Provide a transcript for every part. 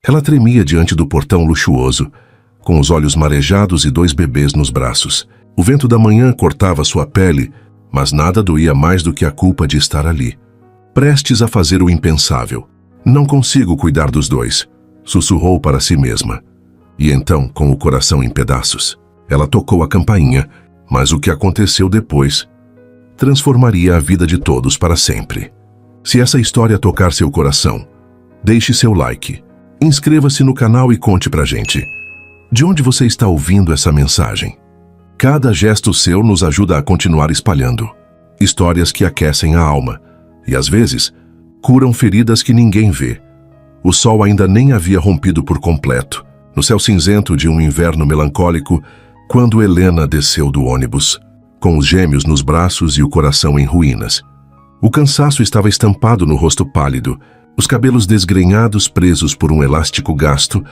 Ela tremia diante do portão luxuoso, com os olhos marejados e 2 bebês nos braços. O vento da manhã cortava sua pele, mas nada doía mais do que a culpa de estar ali, prestes a fazer o impensável. Não consigo cuidar dos 2, sussurrou para si mesma. E então, com o coração em pedaços, ela tocou a campainha, mas o que aconteceu depois transformaria a vida de todos para sempre. Se essa história tocar seu coração, deixe seu like, inscreva-se no canal e conte pra gente. De onde você está ouvindo essa mensagem? Cada gesto seu nos ajuda a continuar espalhando histórias que aquecem a alma e, às vezes, curam feridas que ninguém vê. O sol ainda nem havia rompido por completo, no céu cinzento de um inverno melancólico, quando Helena desceu do ônibus, com os gêmeos nos braços e o coração em ruínas. O cansaço estava estampado no rosto pálido, os cabelos desgrenhados presos por um elástico gasto,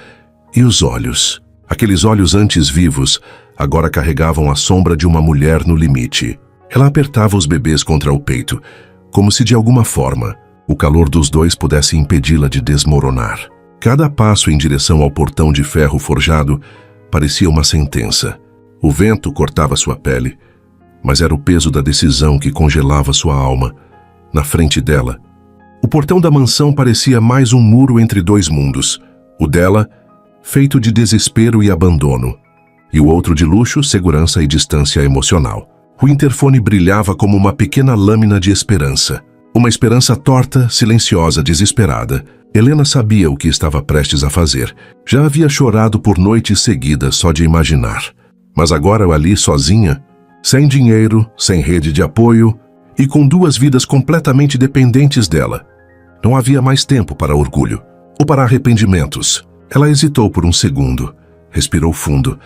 e os olhos, aqueles olhos antes vivos, agora carregavam a sombra de uma mulher no limite. Ela apertava os bebês contra o peito, como se de alguma forma o calor dos 2 pudesse impedi-la de desmoronar. Cada passo em direção ao portão de ferro forjado parecia uma sentença. O vento cortava sua pele, mas era o peso da decisão que congelava sua alma. Na frente dela, o portão da mansão parecia mais um muro entre 2 mundos, o dela, feito de desespero e abandono, e o outro de luxo, segurança e distância emocional. O interfone brilhava como uma pequena lâmina de esperança. Uma esperança torta, silenciosa, desesperada. Helena sabia o que estava prestes a fazer. Já havia chorado por noites seguidas só de imaginar. Mas agora ali sozinha, sem dinheiro, sem rede de apoio e com 2 vidas completamente dependentes dela. Não havia mais tempo para orgulho ou para arrependimentos. Ela hesitou por um segundo, respirou fundo,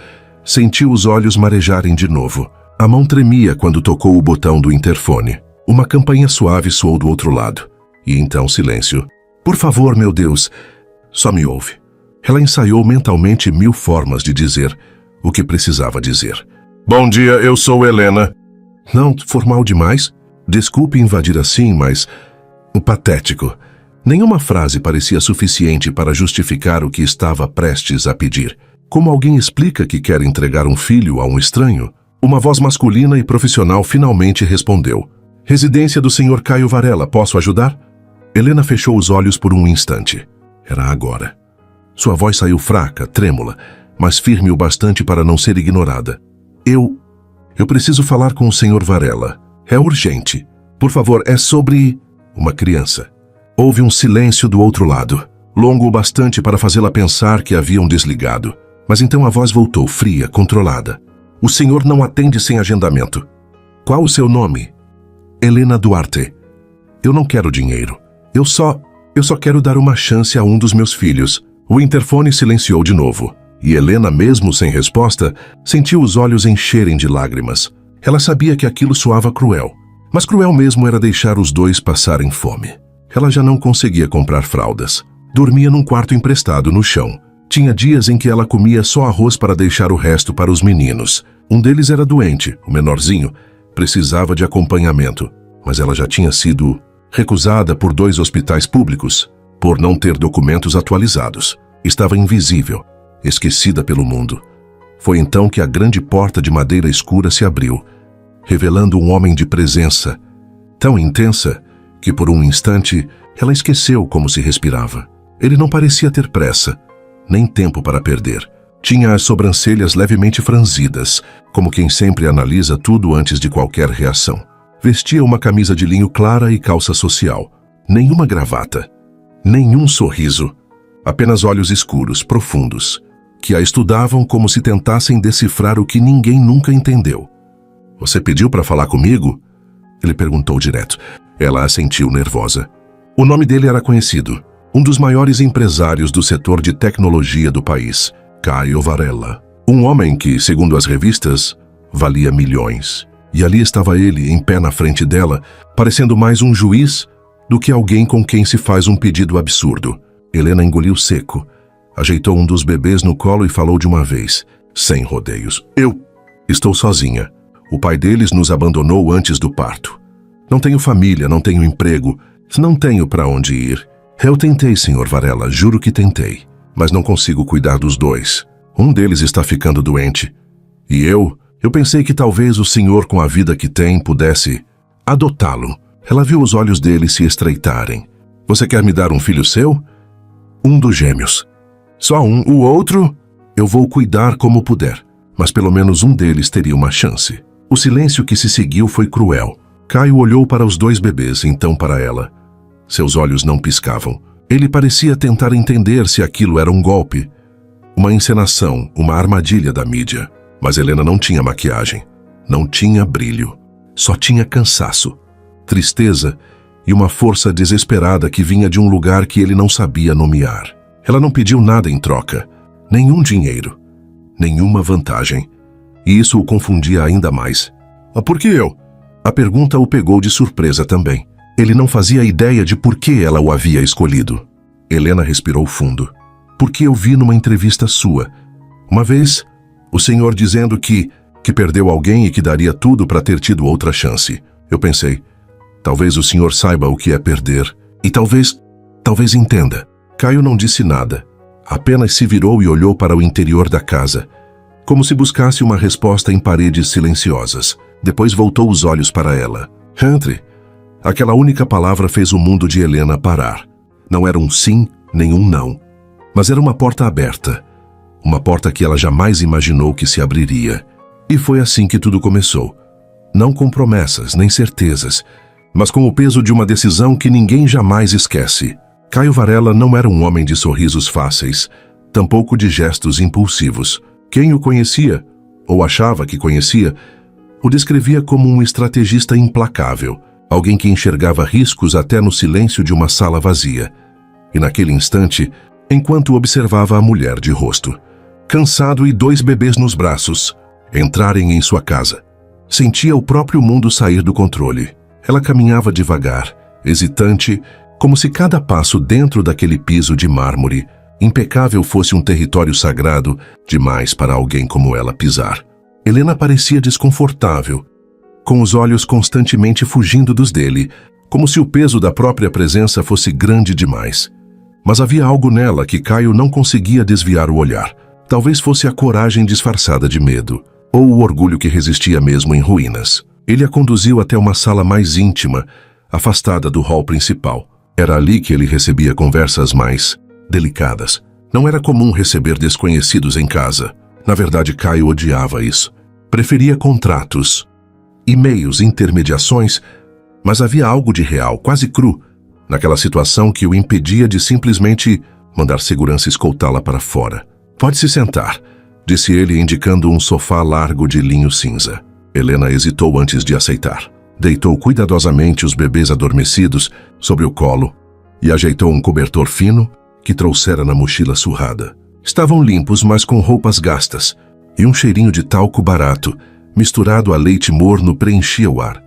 sentiu os olhos marejarem de novo. A mão tremia quando tocou o botão do interfone. Uma campainha suave soou do outro lado. E então silêncio. Por favor, meu Deus, só me ouve. Ela ensaiou mentalmente 1000 formas de dizer o que precisava dizer. Bom dia, eu sou Helena. Não, formal demais? Desculpe invadir assim, mas... patético. Nenhuma frase parecia suficiente para justificar o que estava prestes a pedir. Como alguém explica que quer entregar um filho a um estranho? Uma voz masculina e profissional finalmente respondeu. Residência do Sr. Caio Varela, posso ajudar? Helena fechou os olhos por um instante. Era agora. Sua voz saiu fraca, trêmula, mas firme o bastante para não ser ignorada. Eu preciso falar com o Sr. Varela. É urgente. Por favor, é sobre... uma criança. Houve um silêncio do outro lado, longo o bastante para fazê-la pensar que haviam desligado. Mas então a voz voltou, fria, controlada. O senhor não atende sem agendamento. Qual o seu nome? Helena Duarte. Eu não quero dinheiro. Eu só quero dar uma chance a um dos meus filhos. O interfone silenciou de novo. E Helena, mesmo sem resposta, sentiu os olhos encherem de lágrimas. Ela sabia que aquilo soava cruel. Mas cruel mesmo era deixar os 2 passarem fome. Ela já não conseguia comprar fraldas. Dormia num quarto emprestado no chão. Tinha dias em que ela comia só arroz para deixar o resto para os meninos. Um deles era doente, o menorzinho. Precisava de acompanhamento. Mas ela já tinha sido recusada por 2 hospitais públicos, por não ter documentos atualizados. Estava invisível, esquecida pelo mundo. Foi então que a grande porta de madeira escura se abriu, revelando um homem de presença, tão intensa que por um instante ela esqueceu como se respirava. Ele não parecia ter pressa, nem tempo para perder. Tinha as sobrancelhas levemente franzidas, como quem sempre analisa tudo antes de qualquer reação. Vestia uma camisa de linho clara e calça social. Nenhuma gravata, nenhum sorriso. Apenas olhos escuros, profundos, que a estudavam como se tentassem decifrar o que ninguém nunca entendeu. Você pediu para falar comigo? Ele perguntou direto. Ela assentiu nervosa. O nome dele era conhecido. Um dos maiores empresários do setor de tecnologia do país, Caio Varela. Um homem que, segundo as revistas, valia milhões. E ali estava ele, em pé na frente dela, parecendo mais um juiz do que alguém com quem se faz um pedido absurdo. Helena engoliu seco, ajeitou um dos bebês no colo e falou de uma vez, sem rodeios. Eu estou sozinha. O pai deles nos abandonou antes do parto. Não tenho família, não tenho emprego, não tenho para onde ir. Eu tentei, Sr. Varela, juro que tentei. mas não consigo cuidar dos dois. Um deles está ficando doente. E eu pensei que talvez o senhor, com a vida que tem, pudesse adotá-lo. Ela viu os olhos dele se estreitarem. Você quer me dar um filho seu? Um dos gêmeos. Só um. O outro, eu vou cuidar como puder. Mas pelo menos um deles teria uma chance. O silêncio que se seguiu foi cruel. Caio olhou para os dois bebês, então para ela. Seus olhos não piscavam. Ele parecia tentar entender se aquilo era um golpe, uma encenação, uma armadilha da mídia. Mas Helena não tinha maquiagem, não tinha brilho. Só tinha cansaço, tristeza e uma força desesperada que vinha de um lugar que ele não sabia nomear. Ela não pediu nada em troca, nenhum dinheiro, nenhuma vantagem. E isso o confundia ainda mais. Por que eu? A pergunta o pegou de surpresa também. Ele não fazia ideia de por que ela o havia escolhido. Helena respirou fundo. Porque eu vi numa entrevista sua, uma vez, o senhor dizendo que perdeu alguém e que daria tudo para ter tido outra chance. Eu pensei, talvez o senhor saiba o que é perder. E talvez entenda. Caio não disse nada. Apenas se virou e olhou para o interior da casa, como se buscasse uma resposta em paredes silenciosas. Depois voltou os olhos para ela. Entre. Aquela única palavra fez o mundo de Helena parar. Não era um sim, nem um não. Mas era uma porta aberta. Uma porta que ela jamais imaginou que se abriria. E foi assim que tudo começou. Não com promessas, nem certezas, mas com o peso de uma decisão que ninguém jamais esquece. Caio Varela não era um homem de sorrisos fáceis, tampouco de gestos impulsivos. Quem o conhecia, ou achava que conhecia, o descrevia como um estrategista implacável, alguém que enxergava riscos até no silêncio de uma sala vazia. E naquele instante, enquanto observava a mulher de rosto, cansado e dois bebês nos braços, entrarem em sua casa, sentia o próprio mundo sair do controle. Ela caminhava devagar, hesitante, como se cada passo dentro daquele piso de mármore impecável fosse um território sagrado demais para alguém como ela pisar. Helena parecia desconfortável, com os olhos constantemente fugindo dos dele, como se o peso da própria presença fosse grande demais. Mas havia algo nela que Caio não conseguia desviar o olhar. Talvez fosse a coragem disfarçada de medo, ou o orgulho que resistia mesmo em ruínas. Ele a conduziu até uma sala mais íntima, afastada do hall principal. Era ali que ele recebia conversas mais delicadas. Não era comum receber desconhecidos em casa. Na verdade, Caio odiava isso. Preferia contratos, e-mails, intermediações, mas havia algo de real, quase cru, naquela situação que o impedia de simplesmente mandar segurança escoltá-la para fora. Pode se sentar, disse ele, indicando um sofá largo de linho cinza. Helena hesitou antes de aceitar. Deitou cuidadosamente os bebês adormecidos sobre o colo e ajeitou um cobertor fino que trouxera na mochila surrada. Estavam limpos, mas com roupas gastas, e um cheirinho de talco barato, misturado a leite morno, preenchia o ar.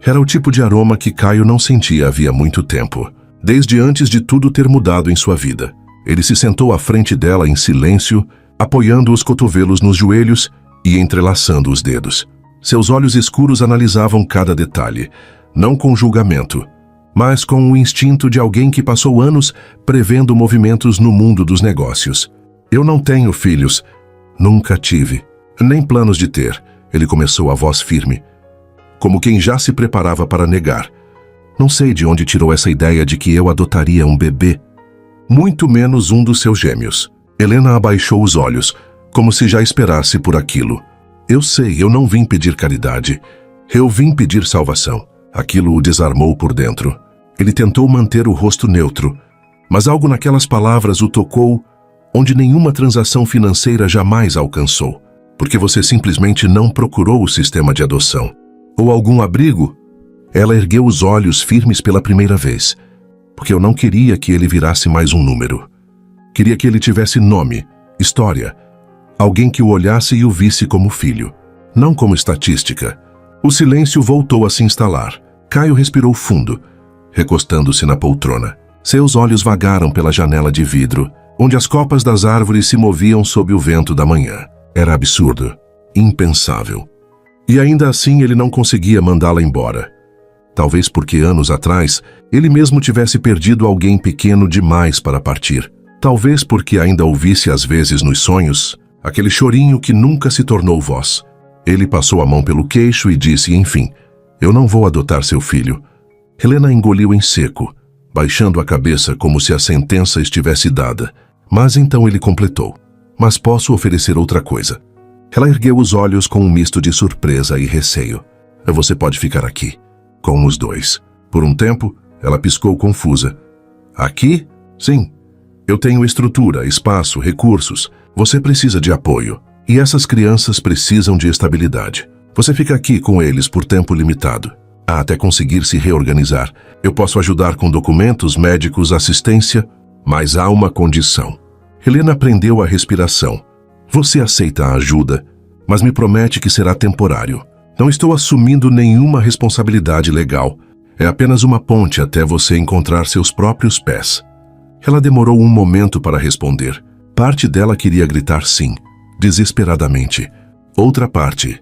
Era o tipo de aroma que Caio não sentia havia muito tempo, desde antes de tudo ter mudado em sua vida. Ele se sentou à frente dela em silêncio, apoiando os cotovelos nos joelhos e entrelaçando os dedos. Seus olhos escuros analisavam cada detalhe, não com julgamento, mas com o instinto de alguém que passou anos prevendo movimentos no mundo dos negócios. Eu não tenho filhos, nunca tive, nem planos de ter, ele começou a voz firme, como quem já se preparava para negar. Não sei de onde tirou essa ideia de que eu adotaria um bebê, muito menos um dos seus gêmeos. Helena abaixou os olhos, como se já esperasse por aquilo. Eu sei, eu não vim pedir caridade. Eu vim pedir salvação. Aquilo o desarmou por dentro. Ele tentou manter o rosto neutro, mas algo naquelas palavras o tocou onde nenhuma transação financeira jamais alcançou. Porque você simplesmente não procurou o sistema de adoção. Ou algum abrigo? Ela ergueu os olhos firmes pela primeira vez. Porque eu não queria que ele virasse mais um número. Queria que ele tivesse nome, história. Alguém que o olhasse e o visse como filho, não como estatística. O silêncio voltou a se instalar. Caio respirou fundo, recostando-se na poltrona. Seus olhos vagaram pela janela de vidro, onde as copas das árvores se moviam sob o vento da manhã. Era absurdo, impensável. E ainda assim ele não conseguia mandá-la embora. Talvez porque anos atrás ele mesmo tivesse perdido alguém pequeno demais para partir. Talvez porque ainda ouvisse às vezes nos sonhos aquele chorinho que nunca se tornou voz. Ele passou a mão pelo queixo e disse, enfim, eu não vou adotar seu filho. Helena engoliu em seco, baixando a cabeça como se a sentença estivesse dada. Mas então ele completou, mas posso oferecer outra coisa. Ela ergueu os olhos com um misto de surpresa e receio. Você pode ficar aqui, com os dois. Por um tempo, ela piscou confusa. Aqui? Sim. Eu tenho estrutura, espaço, recursos. Você precisa de apoio. E essas crianças precisam de estabilidade. Você fica aqui com eles por tempo limitado, até conseguir se reorganizar. Eu posso ajudar com documentos, médicos, assistência, mas há uma condição. Helena prendeu a respiração. Você aceita a ajuda, mas me promete que será temporário. Não estou assumindo nenhuma responsabilidade legal. É apenas uma ponte até você encontrar seus próprios pés. Ela demorou um momento para responder. Parte dela queria gritar sim, desesperadamente. Outra parte,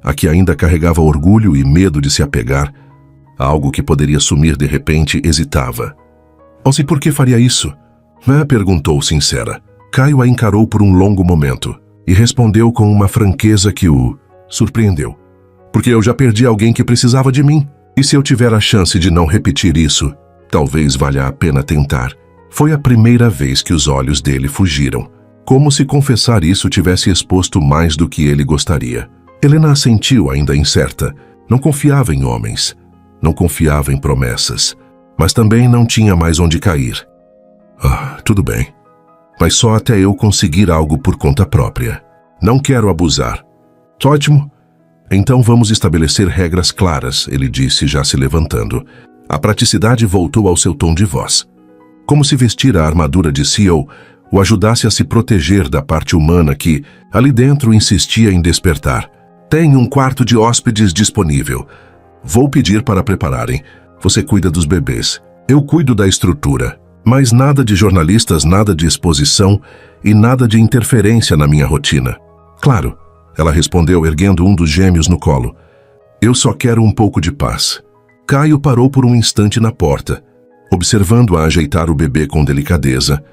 a que ainda carregava orgulho e medo de se apegar a algo que poderia sumir de repente, hesitava. Ou-se por que faria isso? Perguntou sincera. Caio a encarou por um longo momento e respondeu com uma franqueza que o surpreendeu. Porque eu já perdi alguém que precisava de mim. E se eu tiver a chance de não repetir isso, talvez valha a pena tentar. Foi a primeira vez que os olhos dele fugiram, como se confessar isso tivesse exposto mais do que ele gostaria. Helena assentiu, ainda incerta. Não confiava em homens, não confiava em promessas, mas também não tinha mais onde cair. Tudo bem, mas só até eu conseguir algo por conta própria. Não quero abusar. Ótimo. Então vamos estabelecer regras claras, ele disse, já se levantando. A praticidade voltou ao seu tom de voz. Como se vestir a armadura de CEO o ajudasse a se proteger da parte humana que, ali dentro, insistia em despertar. Tem um quarto de hóspedes disponível. Vou pedir para prepararem. Você cuida dos bebês. Eu cuido da estrutura. Mas nada de jornalistas, nada de exposição e nada de interferência na minha rotina. Claro, ela respondeu, erguendo um dos gêmeos no colo. Eu só quero um pouco de paz. Caio parou por um instante na porta, observando-a ajeitar o bebê com delicadeza,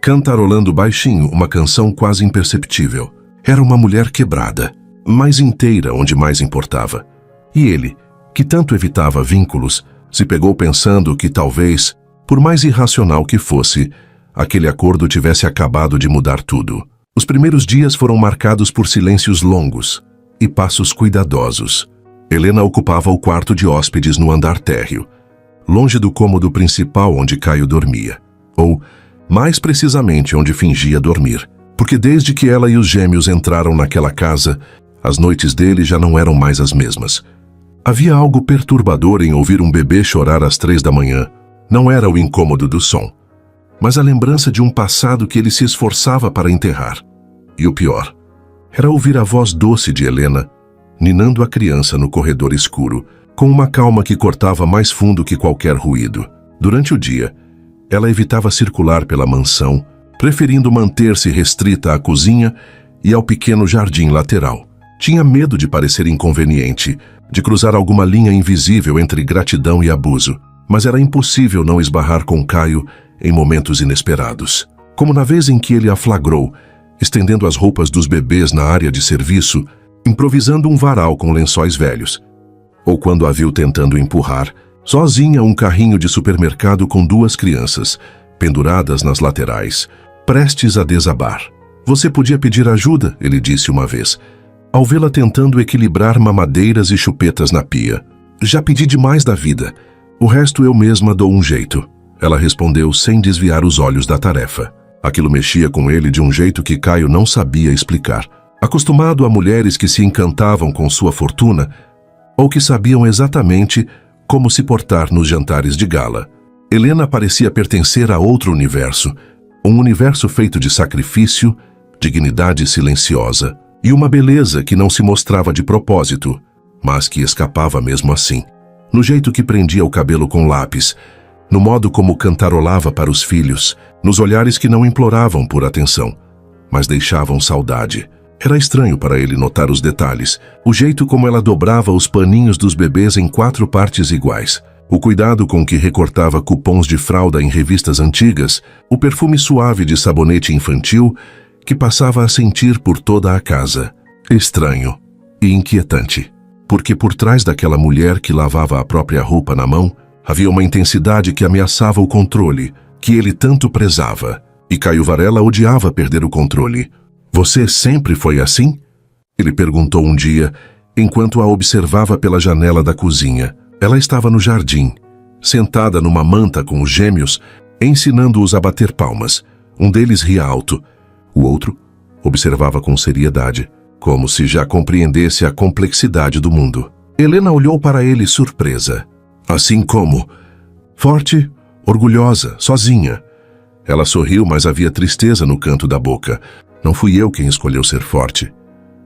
cantarolando baixinho uma canção quase imperceptível. Era uma mulher quebrada, mas inteira onde mais importava. E ele, que tanto evitava vínculos, se pegou pensando que talvez, por mais irracional que fosse, aquele acordo tivesse acabado de mudar tudo. Os primeiros dias foram marcados por silêncios longos e passos cuidadosos. Helena ocupava o quarto de hóspedes no andar térreo, longe do cômodo principal onde Caio dormia, ou, mais precisamente, onde fingia dormir, porque desde que ela e os gêmeos entraram naquela casa, as noites dele já não eram mais as mesmas. Havia algo perturbador em ouvir um bebê chorar às 3 da manhã. Não era o incômodo do som, mas a lembrança de um passado que ele se esforçava para enterrar. E o pior, era ouvir a voz doce de Helena, ninando a criança no corredor escuro, com uma calma que cortava mais fundo que qualquer ruído. Durante o dia, ela evitava circular pela mansão, preferindo manter-se restrita à cozinha e ao pequeno jardim lateral. Tinha medo de parecer inconveniente, de cruzar alguma linha invisível entre gratidão e abuso, mas era impossível não esbarrar com Caio em momentos inesperados. Como na vez em que ele a flagrou, estendendo as roupas dos bebês na área de serviço, improvisando um varal com lençóis velhos. Ou quando a viu tentando empurrar, sozinha, um carrinho de supermercado com 2 crianças, penduradas nas laterais, prestes a desabar. Você podia pedir ajuda, ele disse uma vez, ao vê-la tentando equilibrar mamadeiras e chupetas na pia. Já pedi demais da vida. O resto eu mesma dou um jeito. Ela respondeu sem desviar os olhos da tarefa. Aquilo mexia com ele de um jeito que Caio não sabia explicar. Acostumado a mulheres que se encantavam com sua fortuna, ou que sabiam exatamente como se portar nos jantares de gala, Helena parecia pertencer a outro universo, um universo feito de sacrifício, dignidade silenciosa e uma beleza que não se mostrava de propósito, mas que escapava mesmo assim. No jeito que prendia o cabelo com lápis, no modo como cantarolava para os filhos, nos olhares que não imploravam por atenção, mas deixavam saudade. Era estranho para ele notar os detalhes, o jeito como ela dobrava os paninhos dos bebês em 4 partes iguais, O cuidado com que recortava cupons de fralda em revistas antigas, o perfume suave de sabonete infantil que passava a sentir por toda a casa. Estranho e inquietante, porque por trás daquela mulher que lavava a própria roupa na mão, havia uma intensidade que ameaçava o controle, que ele tanto prezava. E Caio Varela odiava perder o controle. Você sempre foi assim? Ele perguntou um dia, enquanto a observava pela janela da cozinha. Ela estava no jardim, sentada numa manta com os gêmeos, ensinando-os a bater palmas. Um deles ria alto. O outro observava com seriedade, como se já compreendesse a complexidade do mundo. Helena olhou para ele surpresa. Assim como? Forte, orgulhosa, sozinha. Ela sorriu, mas havia tristeza no canto da boca. Não fui eu quem escolheu ser forte.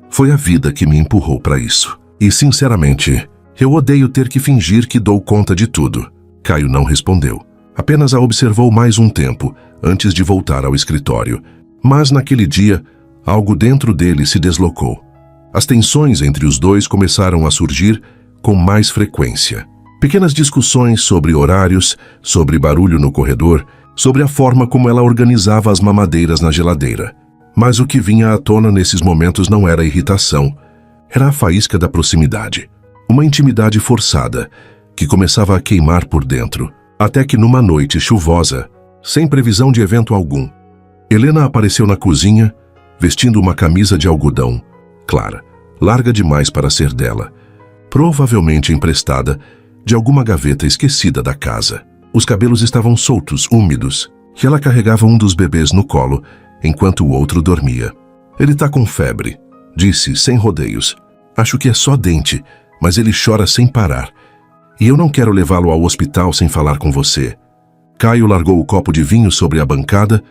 Foi a vida que me empurrou para isso. E, sinceramente, eu odeio ter que fingir que dou conta de tudo. Caio não respondeu. Apenas a observou mais um tempo, antes de voltar ao escritório. Mas, naquele dia, algo dentro dele se deslocou. As tensões entre os dois começaram a surgir com mais frequência. Pequenas discussões sobre horários, sobre barulho no corredor, sobre a forma como ela organizava as mamadeiras na geladeira. Mas o que vinha à tona nesses momentos não era irritação, era a faísca da proximidade. Uma intimidade forçada, que começava a queimar por dentro, até que numa noite chuvosa, sem previsão de evento algum, Helena apareceu na cozinha, vestindo uma camisa de algodão, clara, larga demais para ser dela, provavelmente emprestada de alguma gaveta esquecida da casa. Os cabelos estavam soltos, úmidos, e ela carregava um dos bebês no colo, enquanto o outro dormia. Ele tá com febre, disse, sem rodeios. Acho que é só dente, mas ele chora sem parar. E eu não quero levá-lo ao hospital sem falar com você. Caio largou o copo de vinho sobre a bancada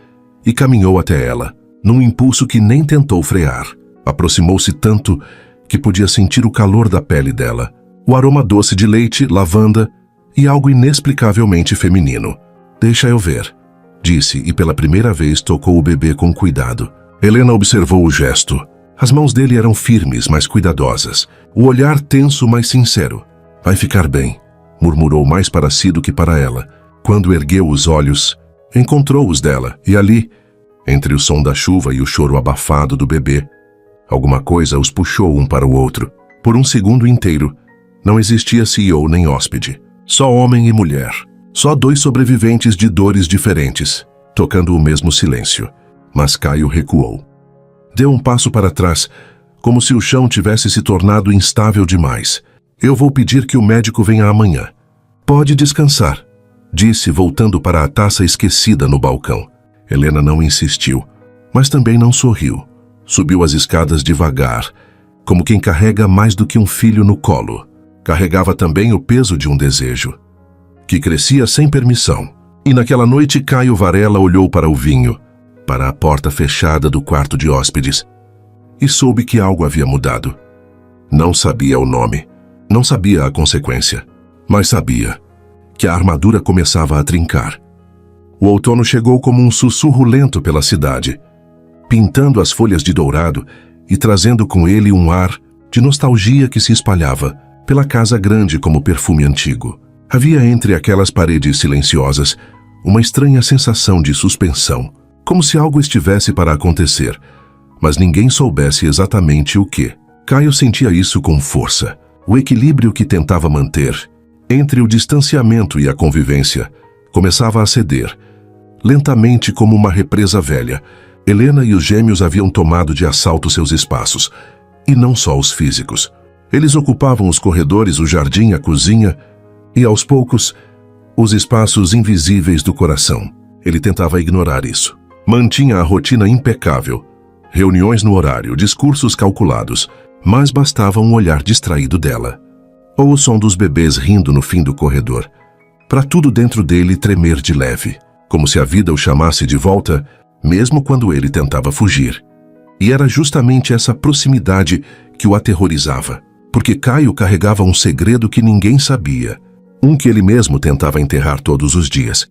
e caminhou até ela, num impulso que nem tentou frear. Aproximou-se tanto que podia sentir o calor da pele dela, o aroma doce de leite, lavanda e algo inexplicavelmente feminino. Deixa eu ver, disse e pela primeira vez tocou o bebê com cuidado. Helena observou o gesto. As mãos dele eram firmes, mas cuidadosas. O olhar tenso, mas sincero. Vai ficar bem, murmurou mais para si do que para ela. Quando ergueu os olhos, encontrou os dela, e ali, entre o som da chuva e o choro abafado do bebê, alguma coisa os puxou um para o outro. Por um segundo inteiro, não existia CEO nem hóspede. Só homem e mulher. Só dois sobreviventes de dores diferentes, tocando o mesmo silêncio. Mas Caio recuou. Deu um passo para trás, como se o chão tivesse se tornado instável demais. Eu vou pedir que o médico venha amanhã. Pode descansar, disse, voltando para a taça esquecida no balcão. Helena não insistiu, mas também não sorriu. Subiu as escadas devagar, como quem carrega mais do que um filho no colo. Carregava também o peso de um desejo, que crescia sem permissão. E naquela noite Caio Varela olhou para o vinho, para a porta fechada do quarto de hóspedes, e soube que algo havia mudado. Não sabia o nome, não sabia a consequência, mas sabia que a armadura começava a trincar. O outono chegou como um sussurro lento pela cidade, pintando as folhas de dourado e trazendo com ele um ar de nostalgia que se espalhava pela casa grande como perfume antigo. Havia entre aquelas paredes silenciosas uma estranha sensação de suspensão, como se algo estivesse para acontecer, mas ninguém soubesse exatamente o que. Caio sentia isso com força. O equilíbrio que tentava manter entre o distanciamento e a convivência começava a ceder, lentamente como uma represa velha. Helena e os gêmeos haviam tomado de assalto seus espaços, e não só os físicos. Eles ocupavam os corredores, o jardim, a cozinha e, aos poucos, os espaços invisíveis do coração. Ele tentava ignorar isso. Mantinha a rotina impecável. Reuniões no horário, discursos calculados, mas bastava um olhar distraído dela. Ou o som dos bebês rindo no fim do corredor, para tudo dentro dele tremer de leve, como se a vida o chamasse de volta, mesmo quando ele tentava fugir. E era justamente essa proximidade que o aterrorizava, porque Caio carregava um segredo que ninguém sabia, um que ele mesmo tentava enterrar todos os dias.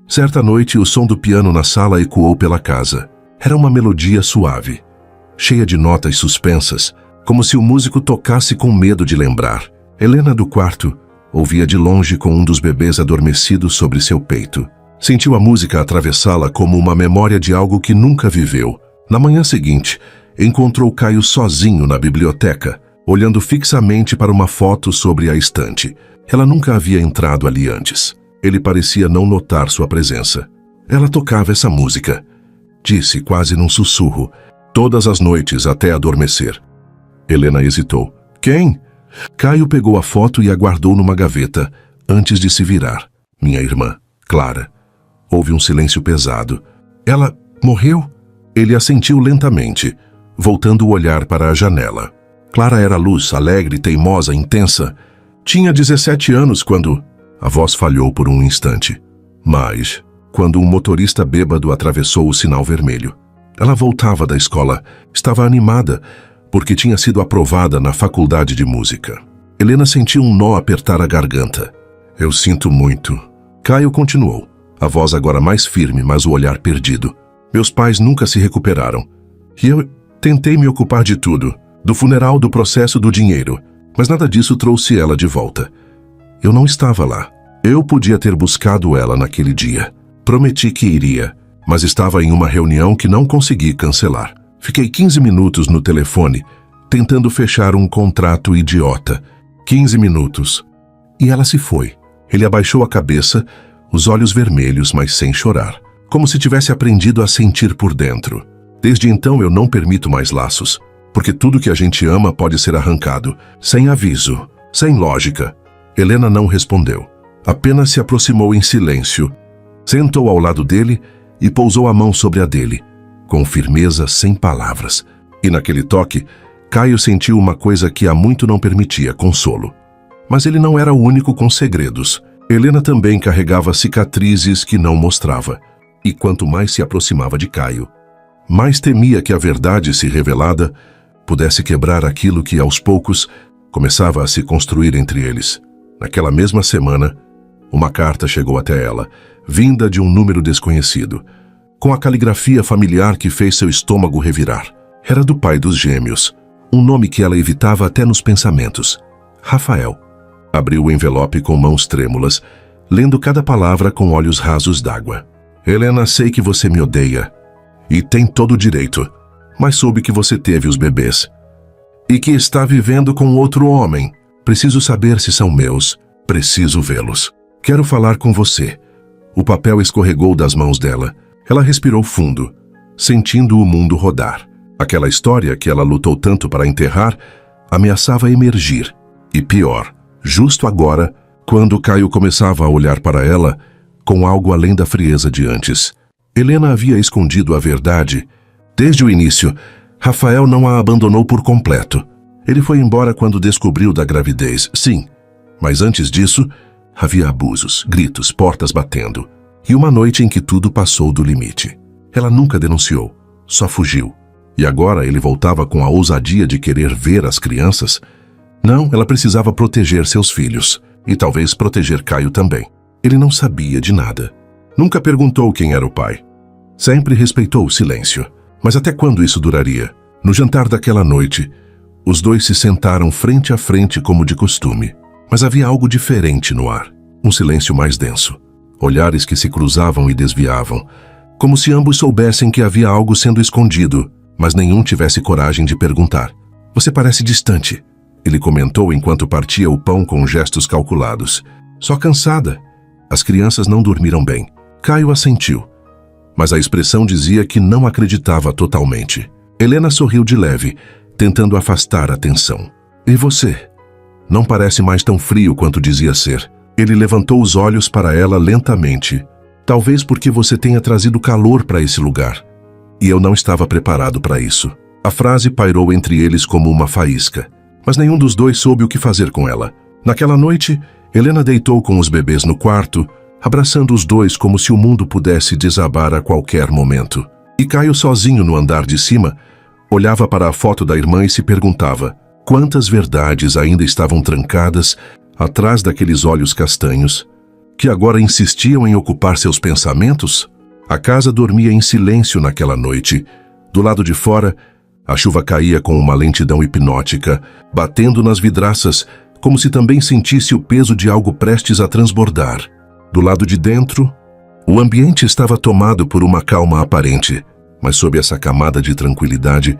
Certa noite, o som do piano na sala ecoou pela casa. Era uma melodia suave, cheia de notas suspensas, como se o músico tocasse com medo de lembrar. Helena do quarto Ouvia de longe com um dos bebês adormecido sobre seu peito. Sentiu a música atravessá-la como uma memória de algo que nunca viveu. Na manhã seguinte, encontrou Caio sozinho na biblioteca, olhando fixamente para uma foto sobre a estante. Ela nunca havia entrado ali antes. Ele parecia não notar sua presença. Ela tocava essa música, disse quase num sussurro, todas as noites até adormecer. Helena hesitou. Quem? Caio pegou a foto e a guardou numa gaveta, antes de se virar. Minha irmã, Clara. Houve um silêncio pesado. Ela morreu? Ele assentiu lentamente, voltando o olhar para a janela. Clara era luz, alegre, teimosa, intensa. Tinha 17 anos quando... A voz falhou por um instante. Mas, quando um motorista bêbado atravessou o sinal vermelho. Ela voltava da escola. Estava animada, porque tinha sido aprovada na faculdade de música. Helena sentiu um nó apertar a garganta. Eu sinto muito. Caio continuou, a voz agora mais firme, mas o olhar perdido. Meus pais nunca se recuperaram. E eu tentei me ocupar de tudo, do funeral, do processo, do dinheiro. Mas nada disso trouxe ela de volta. Eu não estava lá. Eu podia ter buscado ela naquele dia. Prometi que iria, mas estava em uma reunião que não consegui cancelar. Fiquei 15 minutos no telefone, tentando fechar um contrato idiota. 15 minutos. E ela se foi. Ele abaixou a cabeça, os olhos vermelhos, mas sem chorar. Como se tivesse aprendido a sentir por dentro. Desde então eu não permito mais laços, porque tudo que a gente ama pode ser arrancado, sem aviso, sem lógica. Helena não respondeu. Apenas se aproximou em silêncio. Sentou ao lado dele e pousou a mão sobre a dele, com firmeza, sem palavras. E naquele toque, Caio sentiu uma coisa que há muito não permitia, consolo. Mas ele não era o único com segredos. Helena também carregava cicatrizes que não mostrava. E quanto mais se aproximava de Caio, mais temia que a verdade, se revelada, pudesse quebrar aquilo que, aos poucos, começava a se construir entre eles. Naquela mesma semana, uma carta chegou até ela, vinda de um número desconhecido, com a caligrafia familiar que fez seu estômago revirar. Era do pai dos gêmeos, um nome que ela evitava até nos pensamentos. Rafael. Abriu o envelope com mãos trêmulas, lendo cada palavra com olhos rasos d'água. Helena, sei que você me odeia, e tem todo o direito, mas soube que você teve os bebês, e que está vivendo com outro homem. Preciso saber se são meus, preciso vê-los. Quero falar com você. O papel escorregou das mãos dela. Ela respirou fundo, sentindo o mundo rodar. Aquela história que ela lutou tanto para enterrar ameaçava emergir. E pior, justo agora, quando Caio começava a olhar para ela com algo além da frieza de antes. Helena havia escondido a verdade. Desde o início, Rafael não a abandonou por completo. Ele foi embora quando descobriu da gravidez, sim. Mas antes disso, havia abusos, gritos, portas batendo. E uma noite em que tudo passou do limite. Ela nunca denunciou, só fugiu. E agora ele voltava com a ousadia de querer ver as crianças? Não, ela precisava proteger seus filhos. E talvez proteger Caio também. Ele não sabia de nada. Nunca perguntou quem era o pai. Sempre respeitou o silêncio. Mas até quando isso duraria? No jantar daquela noite, os dois se sentaram frente a frente como de costume. Mas havia algo diferente no ar. Um silêncio mais denso. Olhares que se cruzavam e desviavam. Como se ambos soubessem que havia algo sendo escondido, mas nenhum tivesse coragem de perguntar. Você parece distante, ele comentou enquanto partia o pão com gestos calculados. Só cansada. As crianças não dormiram bem. Caio assentiu, mas a expressão dizia que não acreditava totalmente. Helena sorriu de leve, tentando afastar a tensão. E você? Não parece mais tão frio quanto dizia ser. Ele levantou os olhos para ela lentamente. Talvez porque você tenha trazido calor para esse lugar. E eu não estava preparado para isso. A frase pairou entre eles como uma faísca, mas nenhum dos dois soube o que fazer com ela. Naquela noite, Helena deitou com os bebês no quarto, abraçando os dois como se o mundo pudesse desabar a qualquer momento. E Caio, sozinho no andar de cima, olhava para a foto da irmã e se perguntava quantas verdades ainda estavam trancadas atrás daqueles olhos castanhos, que agora insistiam em ocupar seus pensamentos. A casa dormia em silêncio naquela noite. Do lado de fora, a chuva caía com uma lentidão hipnótica, batendo nas vidraças, como se também sentisse o peso de algo prestes a transbordar. Do lado de dentro, o ambiente estava tomado por uma calma aparente, mas sob essa camada de tranquilidade,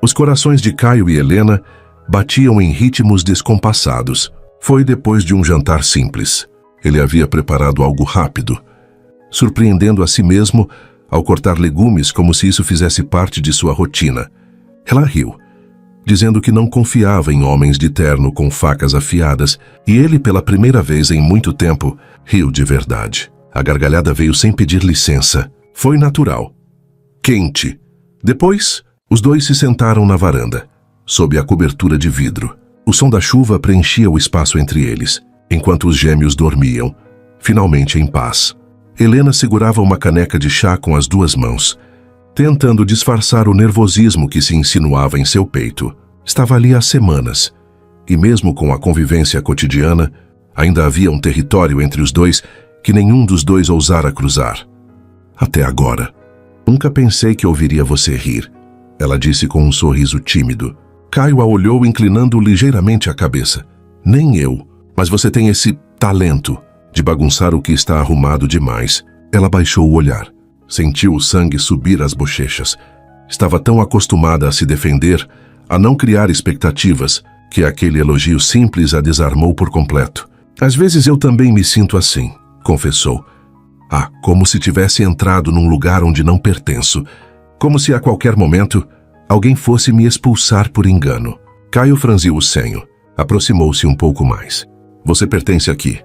os corações de Caio e Helena batiam em ritmos descompassados. Foi depois de um jantar simples. Ele havia preparado algo rápido, surpreendendo a si mesmo ao cortar legumes como se isso fizesse parte de sua rotina. Ela riu, dizendo que não confiava em homens de terno com facas afiadas, e ele, pela primeira vez em muito tempo, riu de verdade. A gargalhada veio sem pedir licença. Foi natural. Quente. Depois, os dois se sentaram na varanda, sob a cobertura de vidro. O som da chuva preenchia o espaço entre eles, enquanto os gêmeos dormiam, finalmente em paz. Helena segurava uma caneca de chá com as duas mãos, tentando disfarçar o nervosismo que se insinuava em seu peito. Estava ali há semanas, e mesmo com a convivência cotidiana, ainda havia um território entre os dois que nenhum dos dois ousara cruzar. Até agora. Nunca pensei que ouviria você rir, ela disse com um sorriso tímido. Caio a olhou inclinando ligeiramente a cabeça. Nem eu, mas você tem esse talento de bagunçar o que está arrumado demais. Ela baixou o olhar. Sentiu o sangue subir às bochechas. Estava tão acostumada a se defender, a não criar expectativas, que aquele elogio simples a desarmou por completo. Às vezes eu também me sinto assim, confessou. Como se tivesse entrado num lugar onde não pertenço. Como se a qualquer momento alguém fosse me expulsar por engano. Caio franziu o senho. Aproximou-se um pouco mais. Você pertence aqui.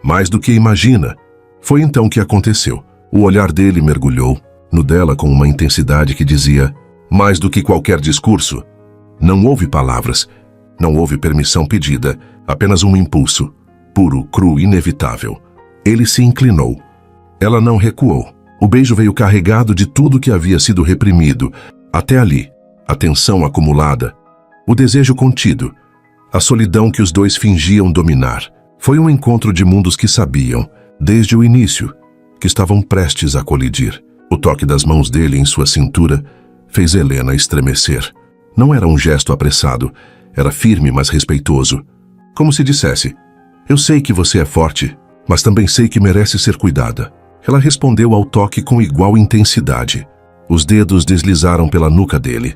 Mais do que imagina. Foi então que aconteceu. O olhar dele mergulhou no dela com uma intensidade que dizia: mais do que qualquer discurso. Não houve palavras. Não houve permissão pedida. Apenas um impulso. Puro, cru, inevitável. Ele se inclinou. Ela não recuou. O beijo veio carregado de tudo que havia sido reprimido. Até ali, a tensão acumulada, o desejo contido, a solidão que os dois fingiam dominar. Foi um encontro de mundos que sabiam, desde o início, que estavam prestes a colidir. O toque das mãos dele em sua cintura fez Helena estremecer. Não era um gesto apressado, era firme, mas respeitoso. Como se dissesse: eu sei que você é forte, mas também sei que merece ser cuidada. Ela respondeu ao toque com igual intensidade. Os dedos deslizaram pela nuca dele,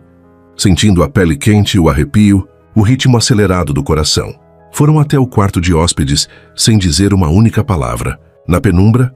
sentindo a pele quente, o arrepio, o ritmo acelerado do coração. Foram até o quarto de hóspedes sem dizer uma única palavra. Na penumbra,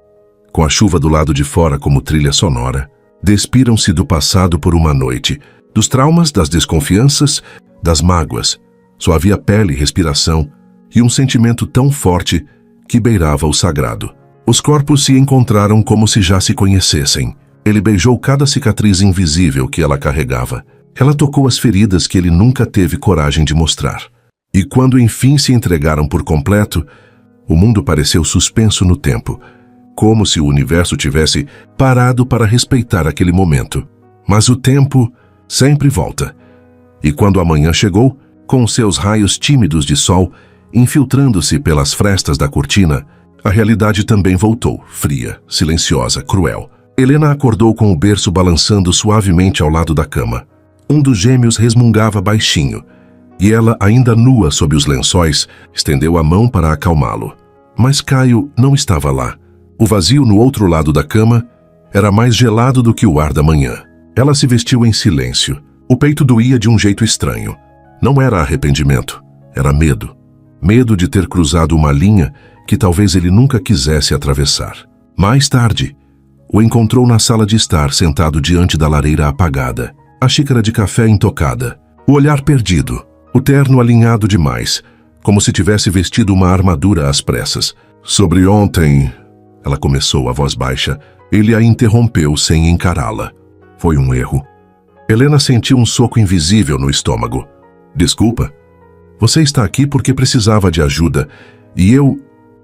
com a chuva do lado de fora como trilha sonora, despiram-se do passado por uma noite, dos traumas, das desconfianças, das mágoas. Só havia pele, respiração e um sentimento tão forte que beirava o sagrado. Os corpos se encontraram como se já se conhecessem. Ele beijou cada cicatriz invisível que ela carregava. Ela tocou as feridas que ele nunca teve coragem de mostrar. E quando enfim se entregaram por completo, o mundo pareceu suspenso no tempo, como se o universo tivesse parado para respeitar aquele momento. Mas o tempo sempre volta. E quando a manhã chegou, com seus raios tímidos de sol infiltrando-se pelas frestas da cortina, a realidade também voltou, fria, silenciosa, cruel. Helena acordou com o berço balançando suavemente ao lado da cama. Um dos gêmeos resmungava baixinho, e ela, ainda nua sob os lençóis, estendeu a mão para acalmá-lo. Mas Caio não estava lá. O vazio no outro lado da cama era mais gelado do que o ar da manhã. Ela se vestiu em silêncio. O peito doía de um jeito estranho. Não era arrependimento, era medo. Medo de ter cruzado uma linha que talvez ele nunca quisesse atravessar. Mais tarde, o encontrou na sala de estar, sentado diante da lareira apagada, a xícara de café intocada, o olhar perdido, o terno alinhado demais, como se tivesse vestido uma armadura às pressas. Sobre ontem, ela começou a voz baixa. Ele a interrompeu sem encará-la. Foi um erro. Helena sentiu um soco invisível no estômago. Desculpa. Você está aqui porque precisava de ajuda, e eu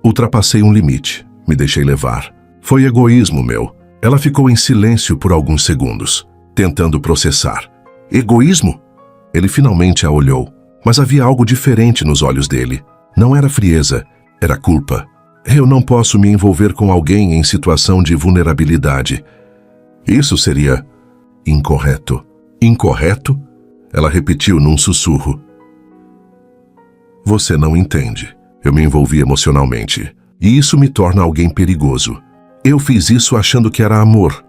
ultrapassei um limite. Me deixei levar. Foi egoísmo meu. Ela ficou em silêncio por alguns segundos, tentando processar. Egoísmo? Ele finalmente a olhou, mas havia algo diferente nos olhos dele. Não era frieza, era culpa. Eu não posso me envolver com alguém em situação de vulnerabilidade. Isso seria incorreto. Incorreto? Ela repetiu num sussurro. Você não entende. Eu me envolvi emocionalmente. E isso me torna alguém perigoso. Eu fiz isso achando que era amor.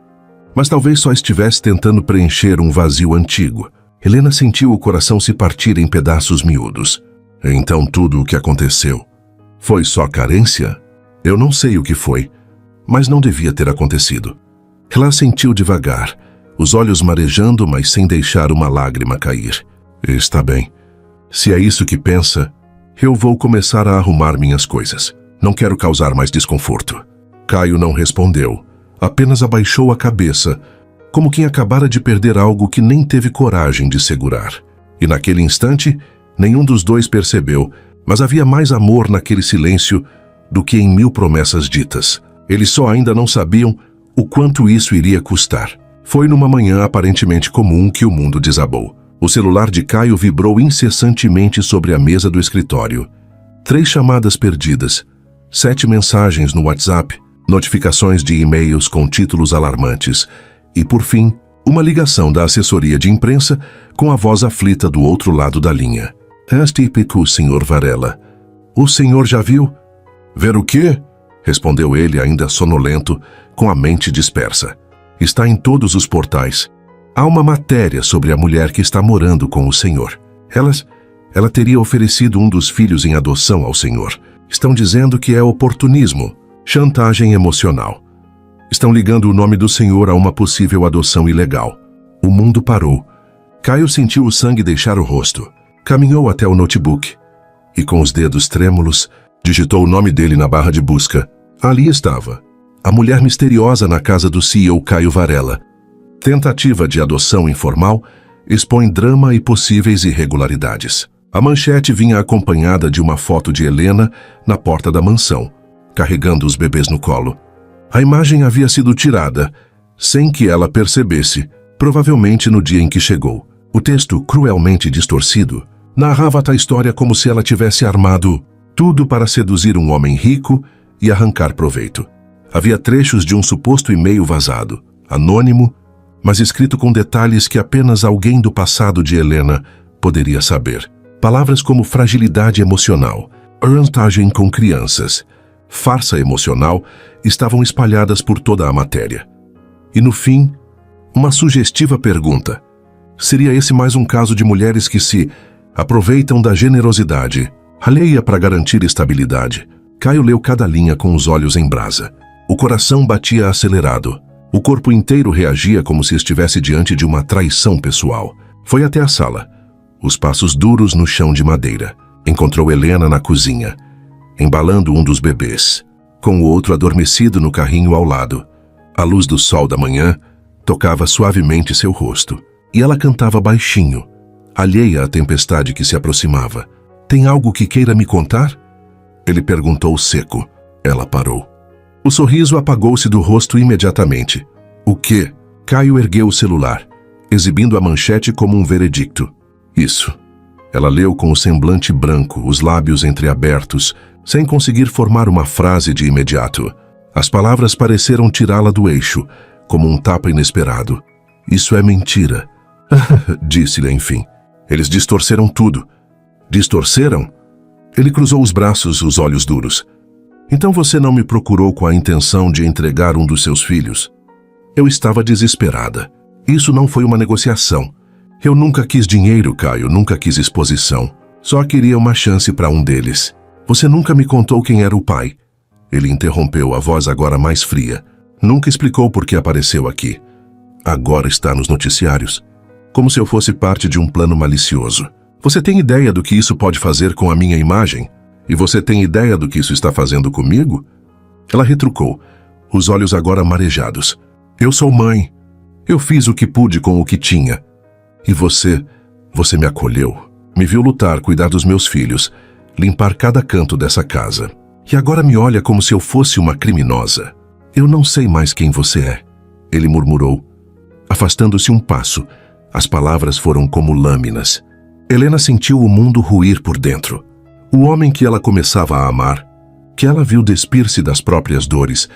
Mas talvez só estivesse tentando preencher um vazio antigo. Helena sentiu o coração se partir em pedaços miúdos. Então tudo o que aconteceu foi só carência? Eu não sei o que foi, mas não devia ter acontecido. Ela sentiu devagar, os olhos marejando, mas sem deixar uma lágrima cair. Está bem. Se é isso que pensa, eu vou começar a arrumar minhas coisas. Não quero causar mais desconforto. Caio não respondeu, apenas abaixou a cabeça, como quem acabara de perder algo que nem teve coragem de segurar. E naquele instante, nenhum dos dois percebeu, mas havia mais amor naquele silêncio do que em 1000 promessas ditas. Eles só ainda não sabiam o quanto isso iria custar. Foi numa manhã aparentemente comum que o mundo desabou. O celular de Caio vibrou incessantemente sobre a mesa do escritório. 3 chamadas perdidas, 7 mensagens no WhatsApp, notificações de e-mails com títulos alarmantes e, por fim, uma ligação da assessoria de imprensa com a voz aflita do outro lado da linha. É típico, Sr. Varela. O senhor já viu? Ver o quê? Respondeu ele, ainda sonolento, com a mente dispersa. Está em todos os portais. Há uma matéria sobre a mulher que está morando com o senhor. Ela teria oferecido um dos filhos em adoção ao senhor. Estão dizendo que é oportunismo, chantagem emocional. Estão ligando o nome do senhor a uma possível adoção ilegal. O mundo parou. Caio sentiu o sangue deixar o rosto. Caminhou até o notebook e, com os dedos trêmulos, digitou o nome dele na barra de busca. Ali estava. A mulher misteriosa na casa do CEO Caio Varela. Tentativa de adoção informal expõe drama e possíveis irregularidades. A manchete vinha acompanhada de uma foto de Helena na porta da mansão, carregando os bebês no colo. A imagem havia sido tirada, sem que ela percebesse, provavelmente no dia em que chegou. O texto, cruelmente distorcido, narrava a história como se ela tivesse armado tudo para seduzir um homem rico e arrancar proveito. Havia trechos de um suposto e-mail vazado, anônimo, mas escrito com detalhes que apenas alguém do passado de Helena poderia saber. Palavras como fragilidade emocional, chantagem com crianças, farsa emocional estavam espalhadas por toda a matéria. E no fim, uma sugestiva pergunta. Seria esse mais um caso de mulheres que se aproveitam da generosidade alheia para garantir estabilidade? Caio leu cada linha com os olhos em brasa. O coração batia acelerado. O corpo inteiro reagia como se estivesse diante de uma traição pessoal. Foi até a sala. Os passos duros no chão de madeira. Encontrou Helena na cozinha, embalando um dos bebês, com o outro adormecido no carrinho ao lado. A luz do sol da manhã tocava suavemente seu rosto, e ela cantava baixinho, alheia à tempestade que se aproximava. Tem algo que queira me contar? Ele perguntou seco. Ela parou. O sorriso apagou-se do rosto imediatamente. O quê? Caio ergueu o celular, exibindo a manchete como um veredicto. Isso. Ela leu com o semblante branco, os lábios entreabertos, sem conseguir formar uma frase de imediato. As palavras pareceram tirá-la do eixo, como um tapa inesperado. Isso é mentira. Disse-lhe enfim. Eles distorceram tudo. Distorceram? Ele cruzou os braços, os olhos duros. Então você não me procurou com a intenção de entregar um dos seus filhos? Eu estava desesperada. Isso não foi uma negociação. Eu nunca quis dinheiro, Caio, nunca quis exposição. Só queria uma chance para um deles. Você nunca me contou quem era o pai. Ele interrompeu, a voz agora mais fria. Nunca explicou por que apareceu aqui. Agora está nos noticiários. Como se eu fosse parte de um plano malicioso. Você tem ideia do que isso pode fazer com a minha imagem? E você tem ideia do que isso está fazendo comigo? Ela retrucou, os olhos agora marejados. Eu sou mãe. Eu fiz o que pude com o que tinha. E você me acolheu. Me viu lutar, cuidar dos meus filhos, limpar cada canto dessa casa. E agora me olha como se eu fosse uma criminosa. Eu não sei mais quem você é. Ele murmurou, afastando-se um passo. As palavras foram como lâminas. Helena sentiu o mundo ruir por dentro. O homem que ela começava a amar, que ela viu despir-se das próprias dores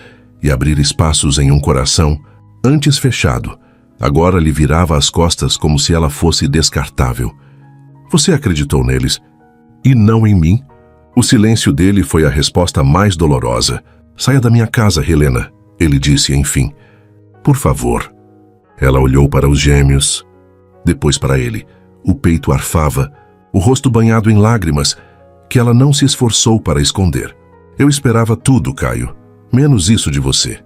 e abrir espaços em um coração, antes fechado, agora lhe virava as costas como se ela fosse descartável. Você acreditou neles? E não em mim? O silêncio dele foi a resposta mais dolorosa. Saia da minha casa, Helena, ele disse enfim. Por favor. Ela olhou para os gêmeos, depois para ele. O peito arfava, o rosto banhado em lágrimas, que ela não se esforçou para esconder. Eu esperava tudo, Caio, menos isso de você.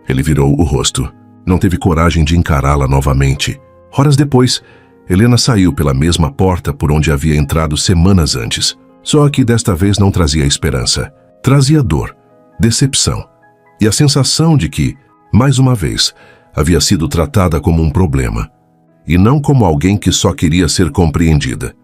Ele virou o rosto. Não teve coragem de encará-la novamente. Horas depois, Helena saiu pela mesma porta por onde havia entrado semanas antes. Só que desta vez não trazia esperança. Trazia dor, decepção e a sensação de que, mais uma vez, havia sido tratada como um problema e não como alguém que só queria ser compreendida.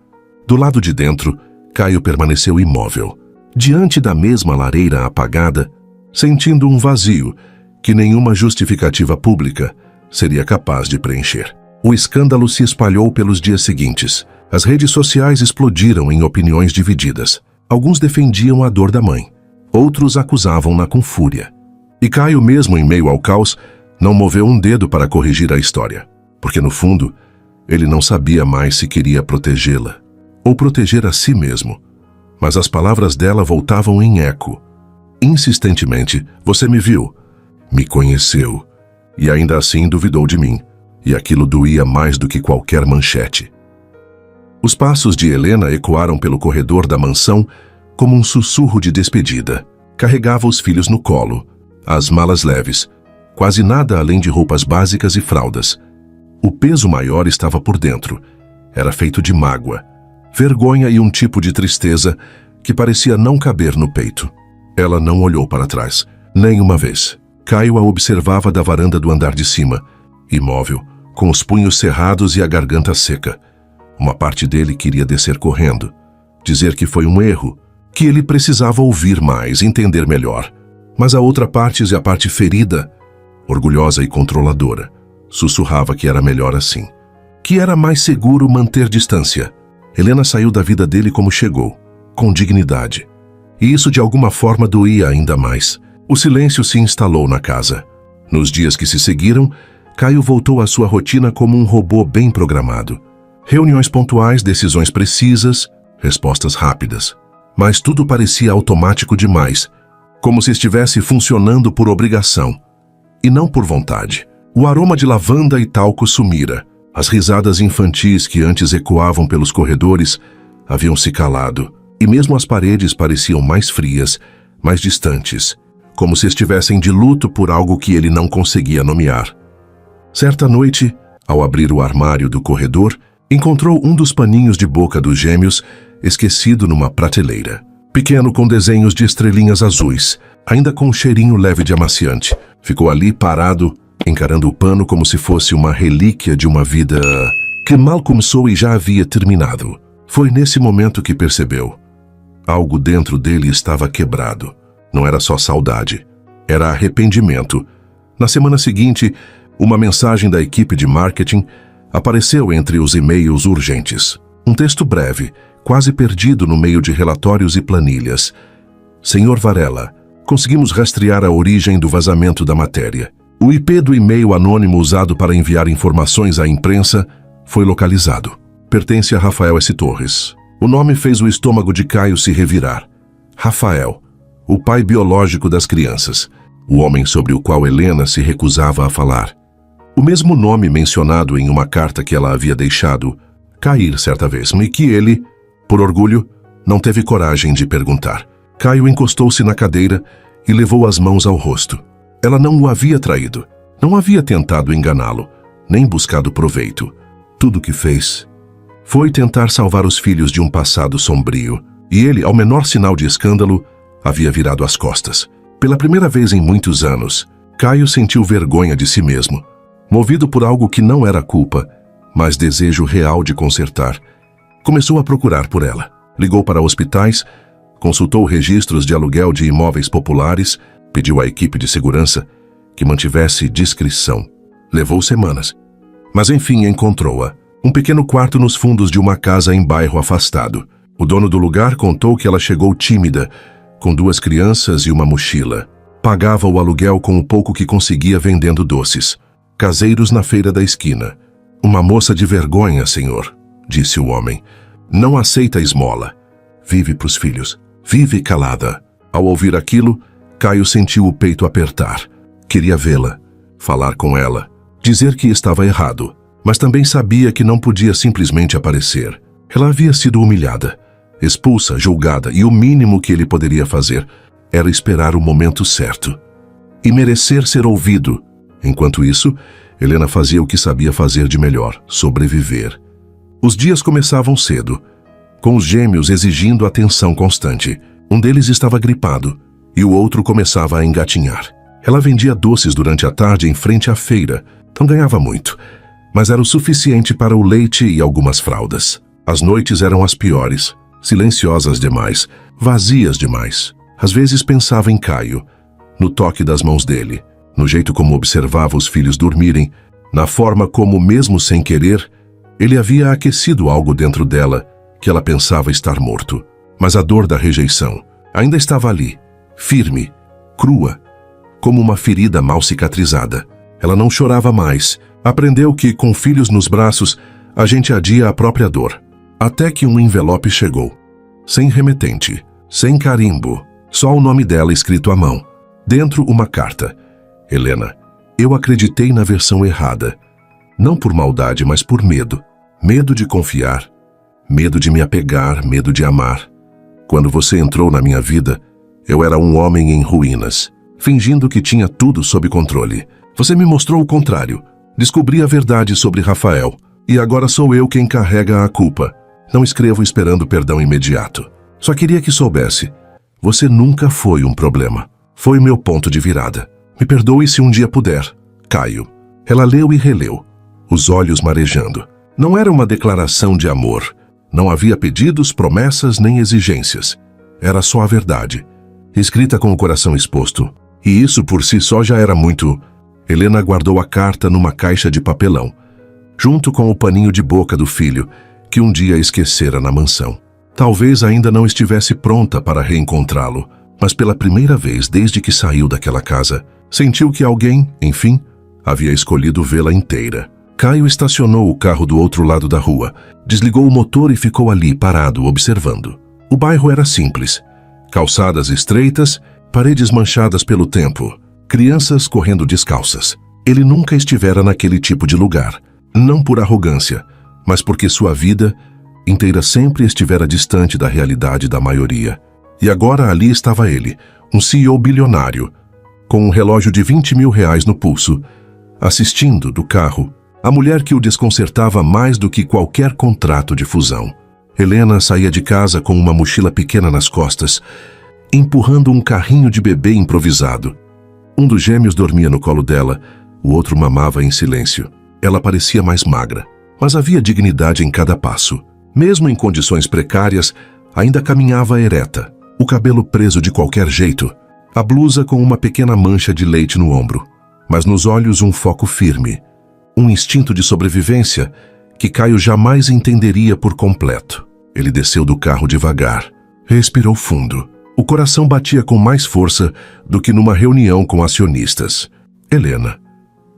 Do lado de dentro, Caio permaneceu imóvel, diante da mesma lareira apagada, sentindo um vazio que nenhuma justificativa pública seria capaz de preencher. O escândalo se espalhou pelos dias seguintes. As redes sociais explodiram em opiniões divididas. Alguns defendiam a dor da mãe, outros acusavam-na com fúria. E Caio, mesmo em meio ao caos, não moveu um dedo para corrigir a história, porque no fundo, ele não sabia mais se queria protegê-la ou proteger a si mesmo. Mas as palavras dela voltavam em eco. Insistentemente, você me viu, me conheceu, e ainda assim duvidou de mim, e aquilo doía mais do que qualquer manchete. Os passos de Helena ecoaram pelo corredor da mansão como um sussurro de despedida. Carregava os filhos no colo, as malas leves, quase nada além de roupas básicas e fraldas. O peso maior estava por dentro. Era feito de mágoa, vergonha e um tipo de tristeza que parecia não caber no peito. Ela não olhou para trás, nem uma vez. Caio a observava da varanda do andar de cima, imóvel, com os punhos cerrados e a garganta seca. Uma parte dele queria descer correndo, dizer que foi um erro, que ele precisava ouvir mais, entender melhor. Mas a outra parte, e a parte ferida, orgulhosa e controladora, sussurrava que era melhor assim, que era mais seguro manter distância. Helena saiu da vida dele como chegou, com dignidade. E isso de alguma forma doía ainda mais. O silêncio se instalou na casa. Nos dias que se seguiram, Caio voltou à sua rotina como um robô bem programado. Reuniões pontuais, decisões precisas, respostas rápidas. Mas tudo parecia automático demais, como se estivesse funcionando por obrigação, e não por vontade. O aroma de lavanda e talco sumira. As risadas infantis que antes ecoavam pelos corredores haviam se calado, e mesmo as paredes pareciam mais frias, mais distantes, como se estivessem de luto por algo que ele não conseguia nomear. Certa noite, ao abrir o armário do corredor, encontrou um dos paninhos de boca dos gêmeos esquecido numa prateleira. Pequeno, com desenhos de estrelinhas azuis, ainda com um cheirinho leve de amaciante. Ficou ali parado, encarando o pano como se fosse uma relíquia de uma vida que mal começou e já havia terminado. Foi nesse momento que percebeu. Algo dentro dele estava quebrado. Não era só saudade, era arrependimento. Na semana seguinte, uma mensagem da equipe de marketing apareceu entre os e-mails urgentes. Um texto breve, quase perdido no meio de relatórios e planilhas. Senhor Varela, conseguimos rastrear a origem do vazamento da matéria. O IP do e-mail anônimo usado para enviar informações à imprensa foi localizado. Pertence a Rafael S. Torres. O nome fez o estômago de Caio se revirar. Rafael, o pai biológico das crianças, o homem sobre o qual Helena se recusava a falar. O mesmo nome mencionado em uma carta que ela havia deixado cair certa vez, e que ele, por orgulho, não teve coragem de perguntar. Caio encostou-se na cadeira e levou as mãos ao rosto. Ela não o havia traído, não havia tentado enganá-lo, nem buscado proveito. Tudo o que fez foi tentar salvar os filhos de um passado sombrio, e ele, ao menor sinal de escândalo, havia virado as costas. Pela primeira vez em muitos anos, Caio sentiu vergonha de si mesmo, movido por algo que não era culpa, mas desejo real de consertar. Começou a procurar por ela. Ligou para hospitais, consultou registros de aluguel de imóveis populares, pediu à equipe de segurança que mantivesse discrição. Levou semanas. Mas enfim encontrou-a. Um pequeno quarto nos fundos de uma casa em bairro afastado. O dono do lugar contou que ela chegou tímida, com 2 crianças e uma mochila. Pagava o aluguel com o pouco que conseguia vendendo doces. Caseiros na feira da esquina. Uma moça de vergonha, senhor, disse o homem. Não aceita esmola. Vive pros filhos. Vive calada. Ao ouvir aquilo, Caio sentiu o peito apertar. Queria vê-la, falar com ela, dizer que estava errado, mas também sabia que não podia simplesmente aparecer. Ela havia sido humilhada, expulsa, julgada, e o mínimo que ele poderia fazer era esperar o momento certo e merecer ser ouvido. Enquanto isso, Helena fazia o que sabia fazer de melhor: sobreviver. Os dias começavam cedo, com os gêmeos exigindo atenção constante. Um deles estava gripado e o outro começava a engatinhar. Ela vendia doces durante a tarde em frente à feira. Não ganhava muito, mas era o suficiente para o leite e algumas fraldas. As noites eram as piores, silenciosas demais, vazias demais. Às vezes pensava em Caio, no toque das mãos dele, no jeito como observava os filhos dormirem, na forma como, mesmo sem querer, ele havia aquecido algo dentro dela que ela pensava estar morto. Mas a dor da rejeição ainda estava ali, firme, crua, como uma ferida mal cicatrizada. Ela não chorava mais. Aprendeu que, com filhos nos braços, a gente adia a própria dor. Até que um envelope chegou. Sem remetente, sem carimbo, só o nome dela escrito à mão. Dentro, uma carta. Helena, eu acreditei na versão errada. Não por maldade, mas por medo. Medo de confiar. Medo de me apegar, medo de amar. Quando você entrou na minha vida, eu era um homem em ruínas, fingindo que tinha tudo sob controle. Você me mostrou o contrário. Descobri a verdade sobre Rafael, e agora sou eu quem carrega a culpa. Não escrevo esperando perdão imediato. Só queria que soubesse. Você nunca foi um problema. Foi meu ponto de virada. Me perdoe se um dia puder. Caio. Ela leu e releu, os olhos marejando. Não era uma declaração de amor. Não havia pedidos, promessas nem exigências. Era só a verdade, escrita com o coração exposto. E isso por si só já era muito. Helena guardou a carta numa caixa de papelão, junto com o paninho de boca do filho, que um dia esquecera na mansão. Talvez ainda não estivesse pronta para reencontrá-lo, mas pela primeira vez desde que saiu daquela casa, sentiu que alguém, enfim, havia escolhido vê-la inteira. Caio estacionou o carro do outro lado da rua, desligou o motor e ficou ali parado, observando. O bairro era simples. Calçadas estreitas, paredes manchadas pelo tempo, crianças correndo descalças. Ele nunca estivera naquele tipo de lugar, não por arrogância, mas porque sua vida inteira sempre estivera distante da realidade da maioria. E agora ali estava ele, um CEO bilionário, com um relógio de 20 mil reais no pulso, assistindo do carro a mulher que o desconcertava mais do que qualquer contrato de fusão. Helena saía de casa com uma mochila pequena nas costas, empurrando um carrinho de bebê improvisado. Um dos gêmeos dormia no colo dela, o outro mamava em silêncio. Ela parecia mais magra, mas havia dignidade em cada passo. Mesmo em condições precárias, ainda caminhava ereta, o cabelo preso de qualquer jeito, a blusa com uma pequena mancha de leite no ombro, mas nos olhos um foco firme, um instinto de sobrevivência que Caio jamais entenderia por completo. Ele desceu do carro devagar, respirou fundo. O coração batia com mais força do que numa reunião com acionistas. Helena.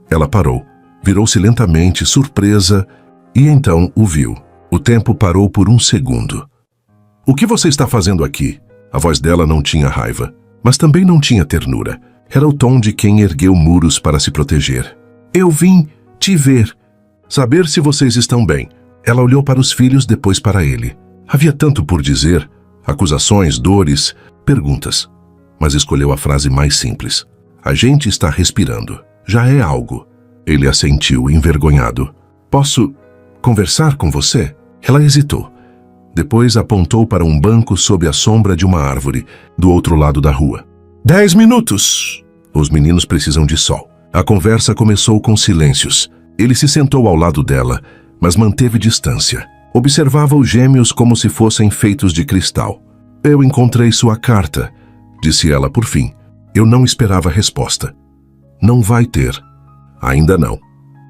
Ela parou, virou-se lentamente, surpresa, e então o viu. O tempo parou por um segundo. O que você está fazendo aqui? A voz dela não tinha raiva, mas também não tinha ternura. Era o tom de quem ergueu muros para se proteger. Eu vim te ver, saber se vocês estão bem. Ela olhou para os filhos, depois para ele. Havia tanto por dizer, acusações, dores, perguntas, mas escolheu a frase mais simples. A gente está respirando. Já é algo. Ele assentiu, envergonhado. Posso conversar com você? Ela hesitou. Depois apontou para um banco sob a sombra de uma árvore, do outro lado da rua. 10 minutos! Os meninos precisam de sol. A conversa começou com silêncios. Ele se sentou ao lado dela, mas manteve distância. Observava os gêmeos como se fossem feitos de cristal. Eu encontrei sua carta, disse ela por fim. Eu não esperava resposta. Não vai ter. Ainda não.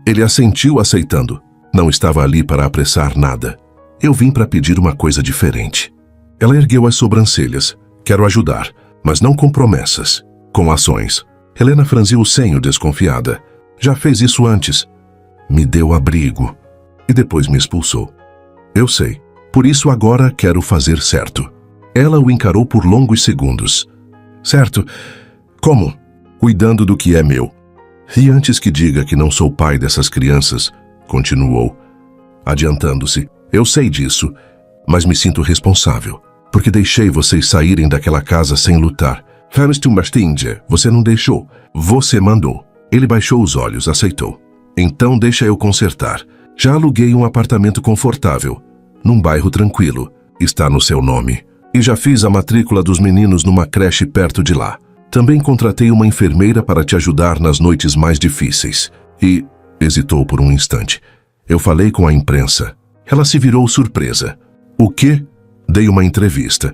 Ele assentiu, aceitando. Não estava ali para apressar nada. Eu vim para pedir uma coisa diferente. Ela ergueu as sobrancelhas. Quero ajudar, mas não com promessas, com ações. Helena franziu o senho, desconfiada. Já fez isso antes. Me deu abrigo e depois me expulsou. Eu sei. Por isso agora quero fazer certo. Ela o encarou por longos segundos. Certo. Como? Cuidando do que é meu. E antes que diga que não sou pai dessas crianças, continuou, adiantando-se, eu sei disso, mas me sinto responsável, porque deixei vocês saírem daquela casa sem lutar. Você não deixou, você mandou. Ele baixou os olhos, aceitou. Então deixa eu consertar. Já aluguei um apartamento confortável, num bairro tranquilo, está no seu nome. E já fiz a matrícula dos meninos numa creche perto de lá. Também contratei uma enfermeira para te ajudar nas noites mais difíceis. E hesitou por um instante. Eu falei com a imprensa. Ela se virou surpresa. O quê? Dei uma entrevista.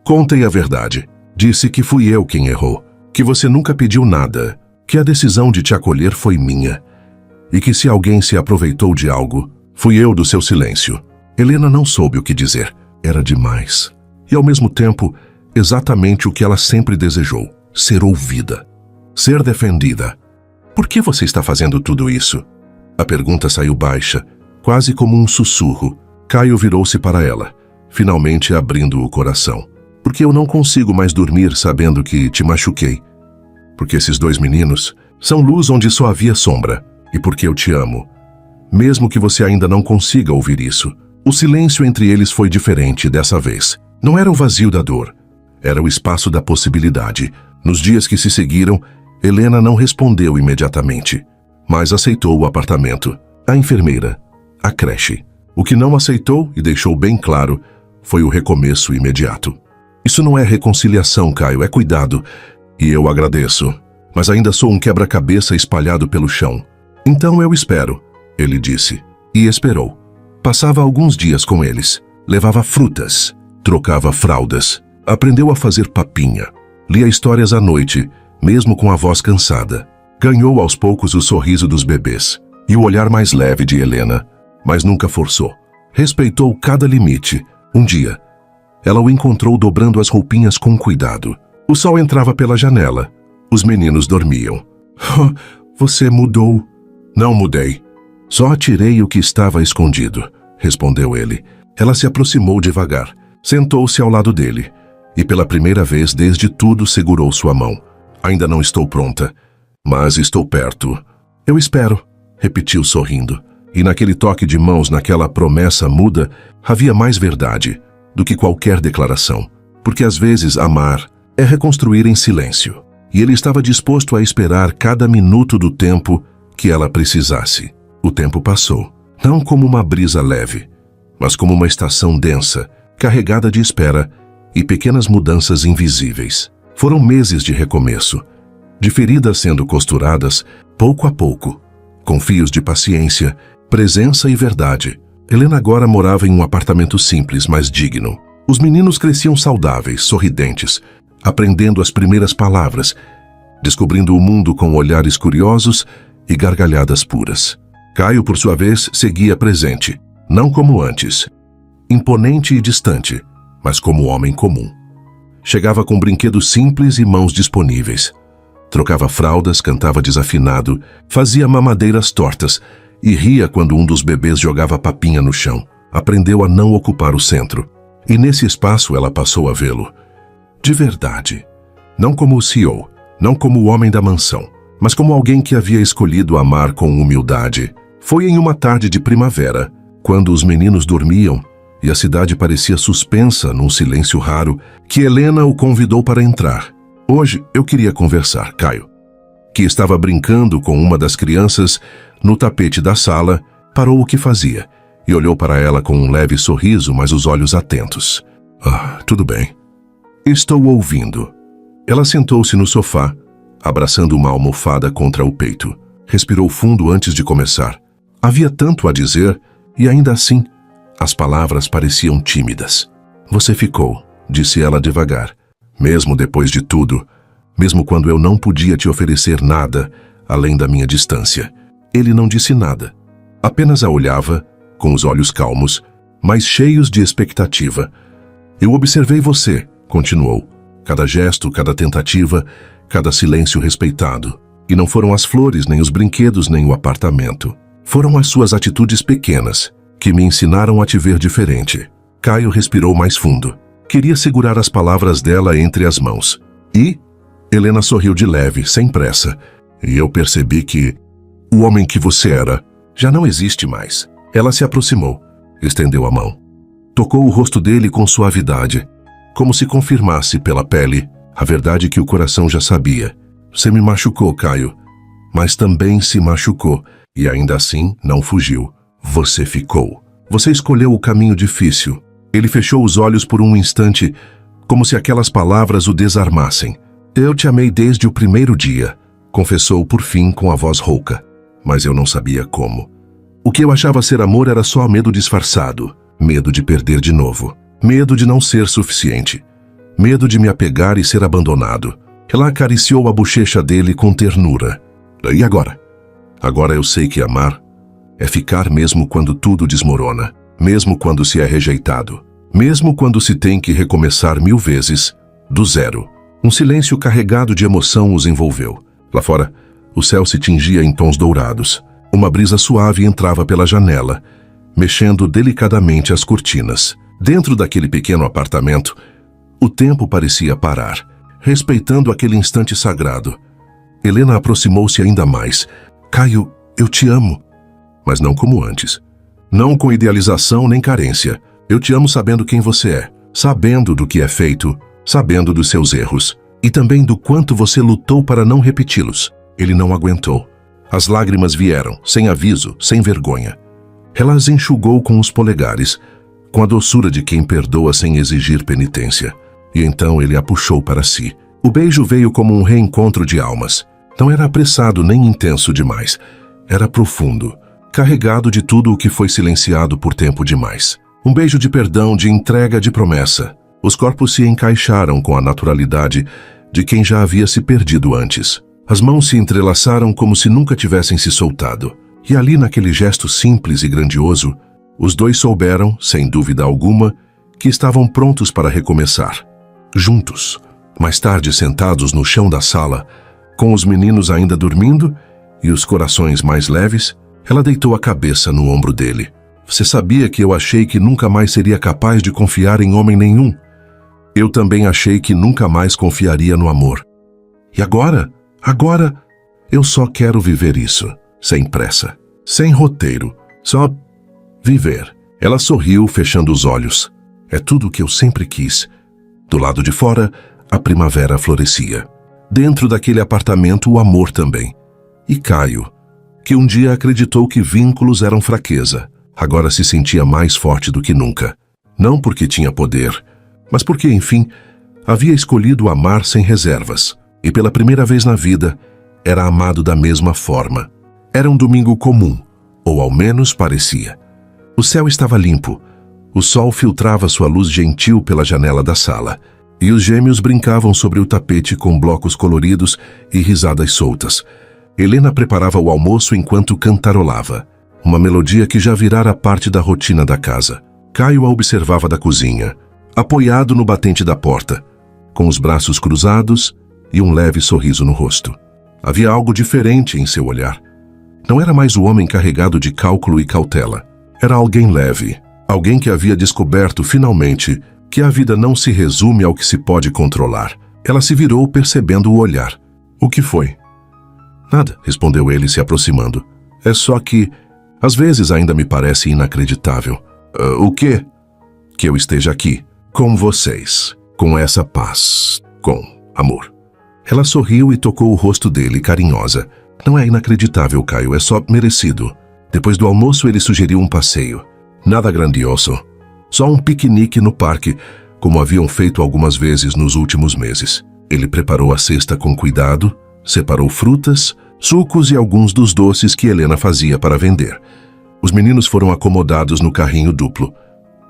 Contei a verdade. Disse que fui eu quem errou. Que você nunca pediu nada. Que a decisão de te acolher foi minha. E que se alguém se aproveitou de algo, fui eu do seu silêncio. Helena não soube o que dizer. Era demais. E ao mesmo tempo, exatamente o que ela sempre desejou. Ser ouvida. Ser defendida. Por que você está fazendo tudo isso? A pergunta saiu baixa, quase como um sussurro. Caio virou-se para ela, finalmente abrindo o coração. Porque eu não consigo mais dormir sabendo que te machuquei. Porque esses dois meninos são luz onde só havia sombra. E porque eu te amo. Mesmo que você ainda não consiga ouvir isso. O silêncio entre eles foi diferente dessa vez. Não era o vazio da dor. Era o espaço da possibilidade. Nos dias que se seguiram, Helena não respondeu imediatamente, mas aceitou o apartamento, a enfermeira, a creche. O que não aceitou e deixou bem claro foi o recomeço imediato. Isso não é reconciliação, Caio, é cuidado. E eu agradeço, mas ainda sou um quebra-cabeça espalhado pelo chão. Então eu espero, ele disse. E esperou. Passava alguns dias com eles. Levava frutas, trocava fraldas, aprendeu a fazer papinha. Lia histórias à noite, mesmo com a voz cansada. Ganhou aos poucos o sorriso dos bebês e o olhar mais leve de Helena, mas nunca forçou. Respeitou cada limite. Um dia, ela o encontrou dobrando as roupinhas com cuidado. O sol entrava pela janela. Os meninos dormiam. Oh, você mudou. Não mudei. Só atirei o que estava escondido, respondeu ele. Ela se aproximou devagar, sentou-se ao lado dele. E pela primeira vez desde tudo segurou sua mão. Ainda não estou pronta, mas estou perto. Eu espero, repetiu sorrindo. E naquele toque de mãos, naquela promessa muda, havia mais verdade do que qualquer declaração. Porque às vezes amar é reconstruir em silêncio. E ele estava disposto a esperar cada minuto do tempo que ela precisasse. O tempo passou, não como uma brisa leve, mas como uma estação densa, carregada de espera e pequenas mudanças invisíveis. Foram meses de recomeço, de feridas sendo costuradas pouco a pouco, com fios de paciência, presença e verdade. Helena agora morava em um apartamento simples, mas digno. Os meninos cresciam saudáveis, sorridentes, aprendendo as primeiras palavras, descobrindo o mundo com olhares curiosos e gargalhadas puras. Caio, por sua vez, seguia presente, não como antes, imponente e distante, mas como homem comum. Chegava com brinquedos simples e mãos disponíveis. Trocava fraldas, cantava desafinado, fazia mamadeiras tortas e ria quando um dos bebês jogava papinha no chão. Aprendeu a não ocupar o centro. E nesse espaço ela passou a vê-lo. De verdade. Não como o CEO, não como o homem da mansão, mas como alguém que havia escolhido amar com humildade. Foi em uma tarde de primavera, quando os meninos dormiam e a cidade parecia suspensa num silêncio raro, que Helena o convidou para entrar. Hoje eu queria conversar, Caio, que estava brincando com uma das crianças no tapete da sala, parou o que fazia e olhou para ela com um leve sorriso, mas os olhos atentos. Tudo bem. Estou ouvindo. Ela sentou-se no sofá, abraçando uma almofada contra o peito. Respirou fundo antes de começar. Havia tanto a dizer e ainda assim as palavras pareciam tímidas. Você ficou, disse ela devagar. Mesmo depois de tudo, mesmo quando eu não podia te oferecer nada além da minha distância. Ele não disse nada. Apenas a olhava, com os olhos calmos, mas cheios de expectativa. Eu observei você, continuou. Cada gesto, cada tentativa, cada silêncio respeitado. E não foram as flores, nem os brinquedos, nem o apartamento. Foram as suas atitudes pequenas que me ensinaram a te ver diferente. Caio respirou mais fundo. Queria segurar as palavras dela entre as mãos. E Helena sorriu de leve, sem pressa. E eu percebi que o homem que você era já não existe mais. Ela se aproximou, estendeu a mão. Tocou o rosto dele com suavidade, como se confirmasse pela pele a verdade que o coração já sabia. Você me machucou, Caio, mas também se machucou, e ainda assim não fugiu. Você ficou. Você escolheu o caminho difícil. Ele fechou os olhos por um instante, como se aquelas palavras o desarmassem. Eu te amei desde o primeiro dia, confessou por fim com a voz rouca, mas eu não sabia como. O que eu achava ser amor era só medo disfarçado, medo de perder de novo, medo de não ser suficiente, medo de me apegar e ser abandonado. Ela acariciou a bochecha dele com ternura. E agora? Agora eu sei que amar é ficar mesmo quando tudo desmorona, mesmo quando se é rejeitado, mesmo quando se tem que recomeçar 1000 vezes, do zero. Um silêncio carregado de emoção os envolveu. Lá fora, o céu se tingia em tons dourados. Uma brisa suave entrava pela janela, mexendo delicadamente as cortinas. Dentro daquele pequeno apartamento, o tempo parecia parar, respeitando aquele instante sagrado. Helena aproximou-se ainda mais. Caio, eu te amo. Mas não como antes. Não com idealização nem carência. Eu te amo sabendo quem você é, sabendo do que é feito, sabendo dos seus erros. E também do quanto você lutou para não repeti-los. Ele não aguentou. As lágrimas vieram, sem aviso, sem vergonha. Ela as enxugou com os polegares, com a doçura de quem perdoa sem exigir penitência. E então ele a puxou para si. O beijo veio como um reencontro de almas. Não era apressado nem intenso demais. Era profundo, carregado de tudo o que foi silenciado por tempo demais. Um beijo de perdão, de entrega, de promessa. Os corpos se encaixaram com a naturalidade de quem já havia se perdido antes. As mãos se entrelaçaram como se nunca tivessem se soltado. E ali, naquele gesto simples e grandioso, os dois souberam, sem dúvida alguma, que estavam prontos para recomeçar. Juntos. Mais tarde, sentados no chão da sala, com os meninos ainda dormindo e os corações mais leves, ela deitou a cabeça no ombro dele. Você sabia que eu achei que nunca mais seria capaz de confiar em homem nenhum? Eu também achei que nunca mais confiaria no amor. E agora, eu só quero viver isso, sem pressa, sem roteiro, só viver. Ela sorriu, fechando os olhos. É tudo o que eu sempre quis. Do lado de fora, a primavera florescia. Dentro daquele apartamento, o amor também. E Caio, que um dia acreditou que vínculos eram fraqueza, agora se sentia mais forte do que nunca. Não porque tinha poder, mas porque, enfim, havia escolhido amar sem reservas. E pela primeira vez na vida, era amado da mesma forma. Era um domingo comum, ou ao menos parecia. O céu estava limpo. O sol filtrava sua luz gentil pela janela da sala. E os gêmeos brincavam sobre o tapete com blocos coloridos e risadas soltas. Helena preparava o almoço enquanto cantarolava. Uma melodia que já virara parte da rotina da casa. Caio a observava da cozinha, apoiado no batente da porta, com os braços cruzados e um leve sorriso no rosto. Havia algo diferente em seu olhar. Não era mais o homem carregado de cálculo e cautela. Era alguém leve, alguém que havia descoberto finalmente que a vida não se resume ao que se pode controlar. Ela se virou percebendo o olhar. O que foi? Nada, respondeu ele se aproximando. É só que, às vezes ainda me parece inacreditável. O quê? Que eu esteja aqui, com vocês, com essa paz, com amor. Ela sorriu e tocou o rosto dele, carinhosa. Não é inacreditável, Caio, é só merecido. Depois do almoço ele sugeriu um passeio. Nada grandioso. Só um piquenique no parque, como haviam feito algumas vezes nos últimos meses. Ele preparou a cesta com cuidado, separou frutas, sucos e alguns dos doces que Helena fazia para vender. Os meninos foram acomodados no carrinho duplo,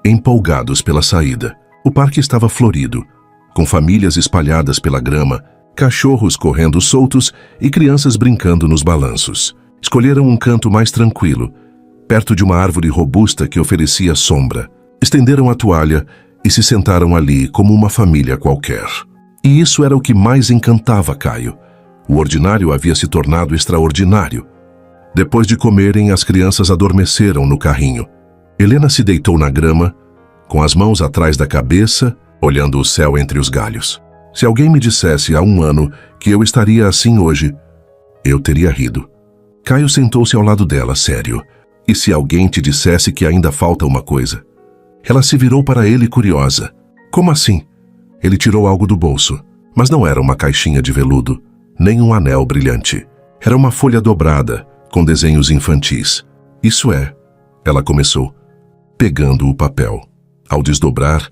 empolgados pela saída. O parque estava florido, com famílias espalhadas pela grama, cachorros correndo soltos e crianças brincando nos balanços. Escolheram um canto mais tranquilo, perto de uma árvore robusta que oferecia sombra. Estenderam a toalha e se sentaram ali como uma família qualquer. E isso era o que mais encantava Caio. O ordinário havia se tornado extraordinário. Depois de comerem, as crianças adormeceram no carrinho. Helena se deitou na grama, com as mãos atrás da cabeça olhando o céu entre os galhos. Se alguém me dissesse há 1 ano que eu estaria assim hoje, eu teria rido. Caio sentou-se ao lado dela, sério. E se alguém te dissesse que ainda falta uma coisa? Ela se virou para ele curiosa. Como assim? Ele tirou algo do bolso, mas não era uma caixinha de veludo, nem um anel brilhante. Era uma folha dobrada, com desenhos infantis. Isso é, ela começou, pegando o papel. Ao desdobrar,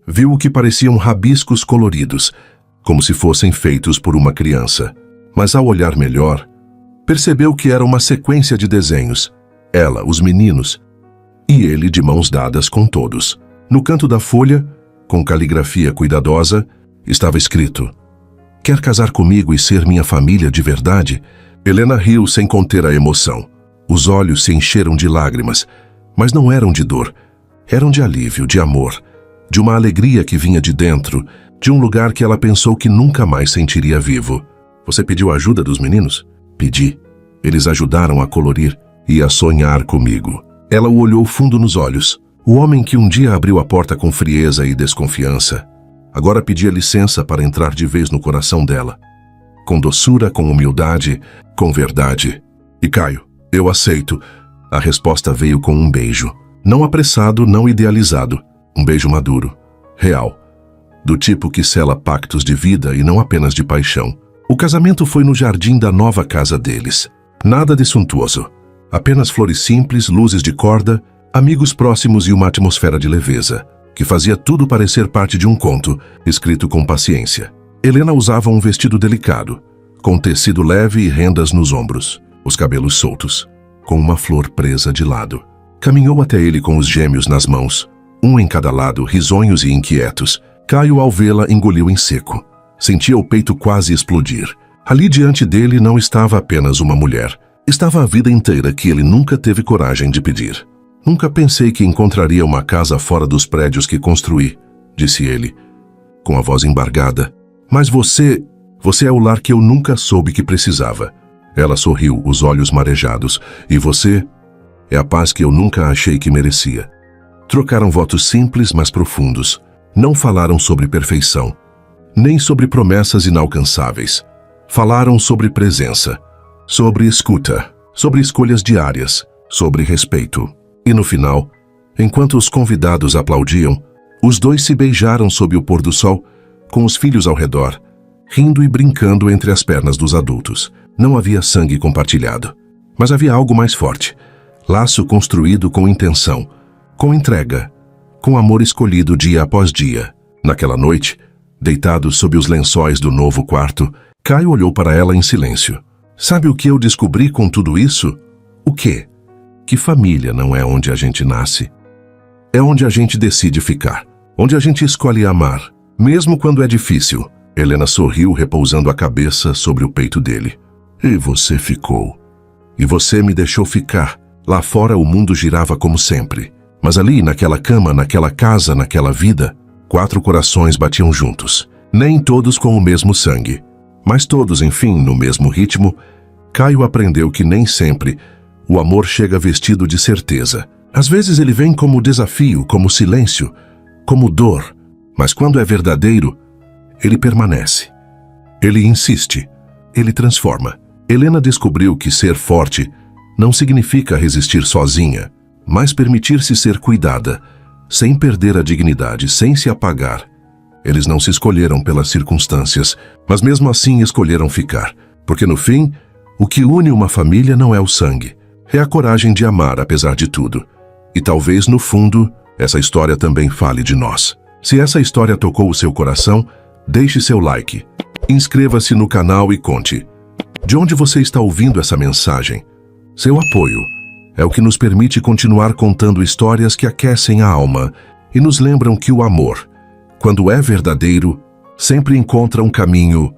viu o que pareciam rabiscos coloridos, como se fossem feitos por uma criança. Mas ao olhar melhor, percebeu que era uma sequência de desenhos. Ela, os meninos, e ele de mãos dadas com todos. No canto da folha, com caligrafia cuidadosa, estava escrito: "Quer casar comigo e ser minha família de verdade?" Helena riu sem conter a emoção. Os olhos se encheram de lágrimas, mas não eram de dor. Eram de alívio, de amor, de uma alegria que vinha de dentro, de um lugar que ela pensou que nunca mais sentiria vivo. "Você pediu a ajuda dos meninos?" "Pedi. Eles ajudaram a colorir e a sonhar comigo." Ela o olhou fundo nos olhos. O homem que um dia abriu a porta com frieza e desconfiança, agora pedia licença para entrar de vez no coração dela. Com doçura, com humildade, com verdade. "E Caio, eu aceito." A resposta veio com um beijo. Não apressado, não idealizado. Um beijo maduro, real. Do tipo que sela pactos de vida e não apenas de paixão. O casamento foi no jardim da nova casa deles. Nada de suntuoso. Apenas flores simples, luzes de corda, amigos próximos e uma atmosfera de leveza, que fazia tudo parecer parte de um conto, escrito com paciência. Helena usava um vestido delicado, com tecido leve e rendas nos ombros, os cabelos soltos, com uma flor presa de lado. Caminhou até ele com os gêmeos nas mãos, um em cada lado, risonhos e inquietos. Caio, ao vê-la, engoliu em seco. Sentia o peito quase explodir. Ali diante dele não estava apenas uma mulher. Estava a vida inteira que ele nunca teve coragem de pedir. "Nunca pensei que encontraria uma casa fora dos prédios que construí", disse ele, com a voz embargada. "Mas você é o lar que eu nunca soube que precisava." Ela sorriu, os olhos marejados. "E você é a paz que eu nunca achei que merecia." Trocaram votos simples, mas profundos. Não falaram sobre perfeição, nem sobre promessas inalcançáveis. Falaram sobre presença, sobre escuta, sobre escolhas diárias, sobre respeito. E no final, enquanto os convidados aplaudiam, os dois se beijaram sob o pôr do sol, com os filhos ao redor, rindo e brincando entre as pernas dos adultos. Não havia sangue compartilhado, mas havia algo mais forte. Laço construído com intenção, com entrega, com amor escolhido dia após dia. Naquela noite, deitado sob os lençóis do novo quarto, Caio olhou para ela em silêncio. "Sabe o que eu descobri com tudo isso?" "O quê?" "Que família não é onde a gente nasce. É onde a gente decide ficar, onde a gente escolhe amar, mesmo quando é difícil." Helena sorriu, repousando a cabeça sobre o peito dele. "E você ficou. E você me deixou ficar." Lá fora o mundo girava como sempre. Mas ali, naquela cama, naquela casa, naquela vida, 4 corações batiam juntos. Nem todos com o mesmo sangue, mas todos, enfim, no mesmo ritmo. Caio aprendeu que nem sempre o amor chega vestido de certeza. Às vezes ele vem como desafio, como silêncio, como dor. Mas quando é verdadeiro, ele permanece. Ele insiste. Ele transforma. Helena descobriu que ser forte não significa resistir sozinha, mas permitir-se ser cuidada, sem perder a dignidade, sem se apagar. Eles não se escolheram pelas circunstâncias, mas mesmo assim escolheram ficar, porque no fim, o que une uma família não é o sangue, é a coragem de amar apesar de tudo. E talvez, no fundo, essa história também fale de nós. Se essa história tocou o seu coração, deixe seu like, inscreva-se no canal e conte de onde você está ouvindo essa mensagem. Seu apoio é o que nos permite continuar contando histórias que aquecem a alma e nos lembram que o amor, quando é verdadeiro, sempre encontra um caminho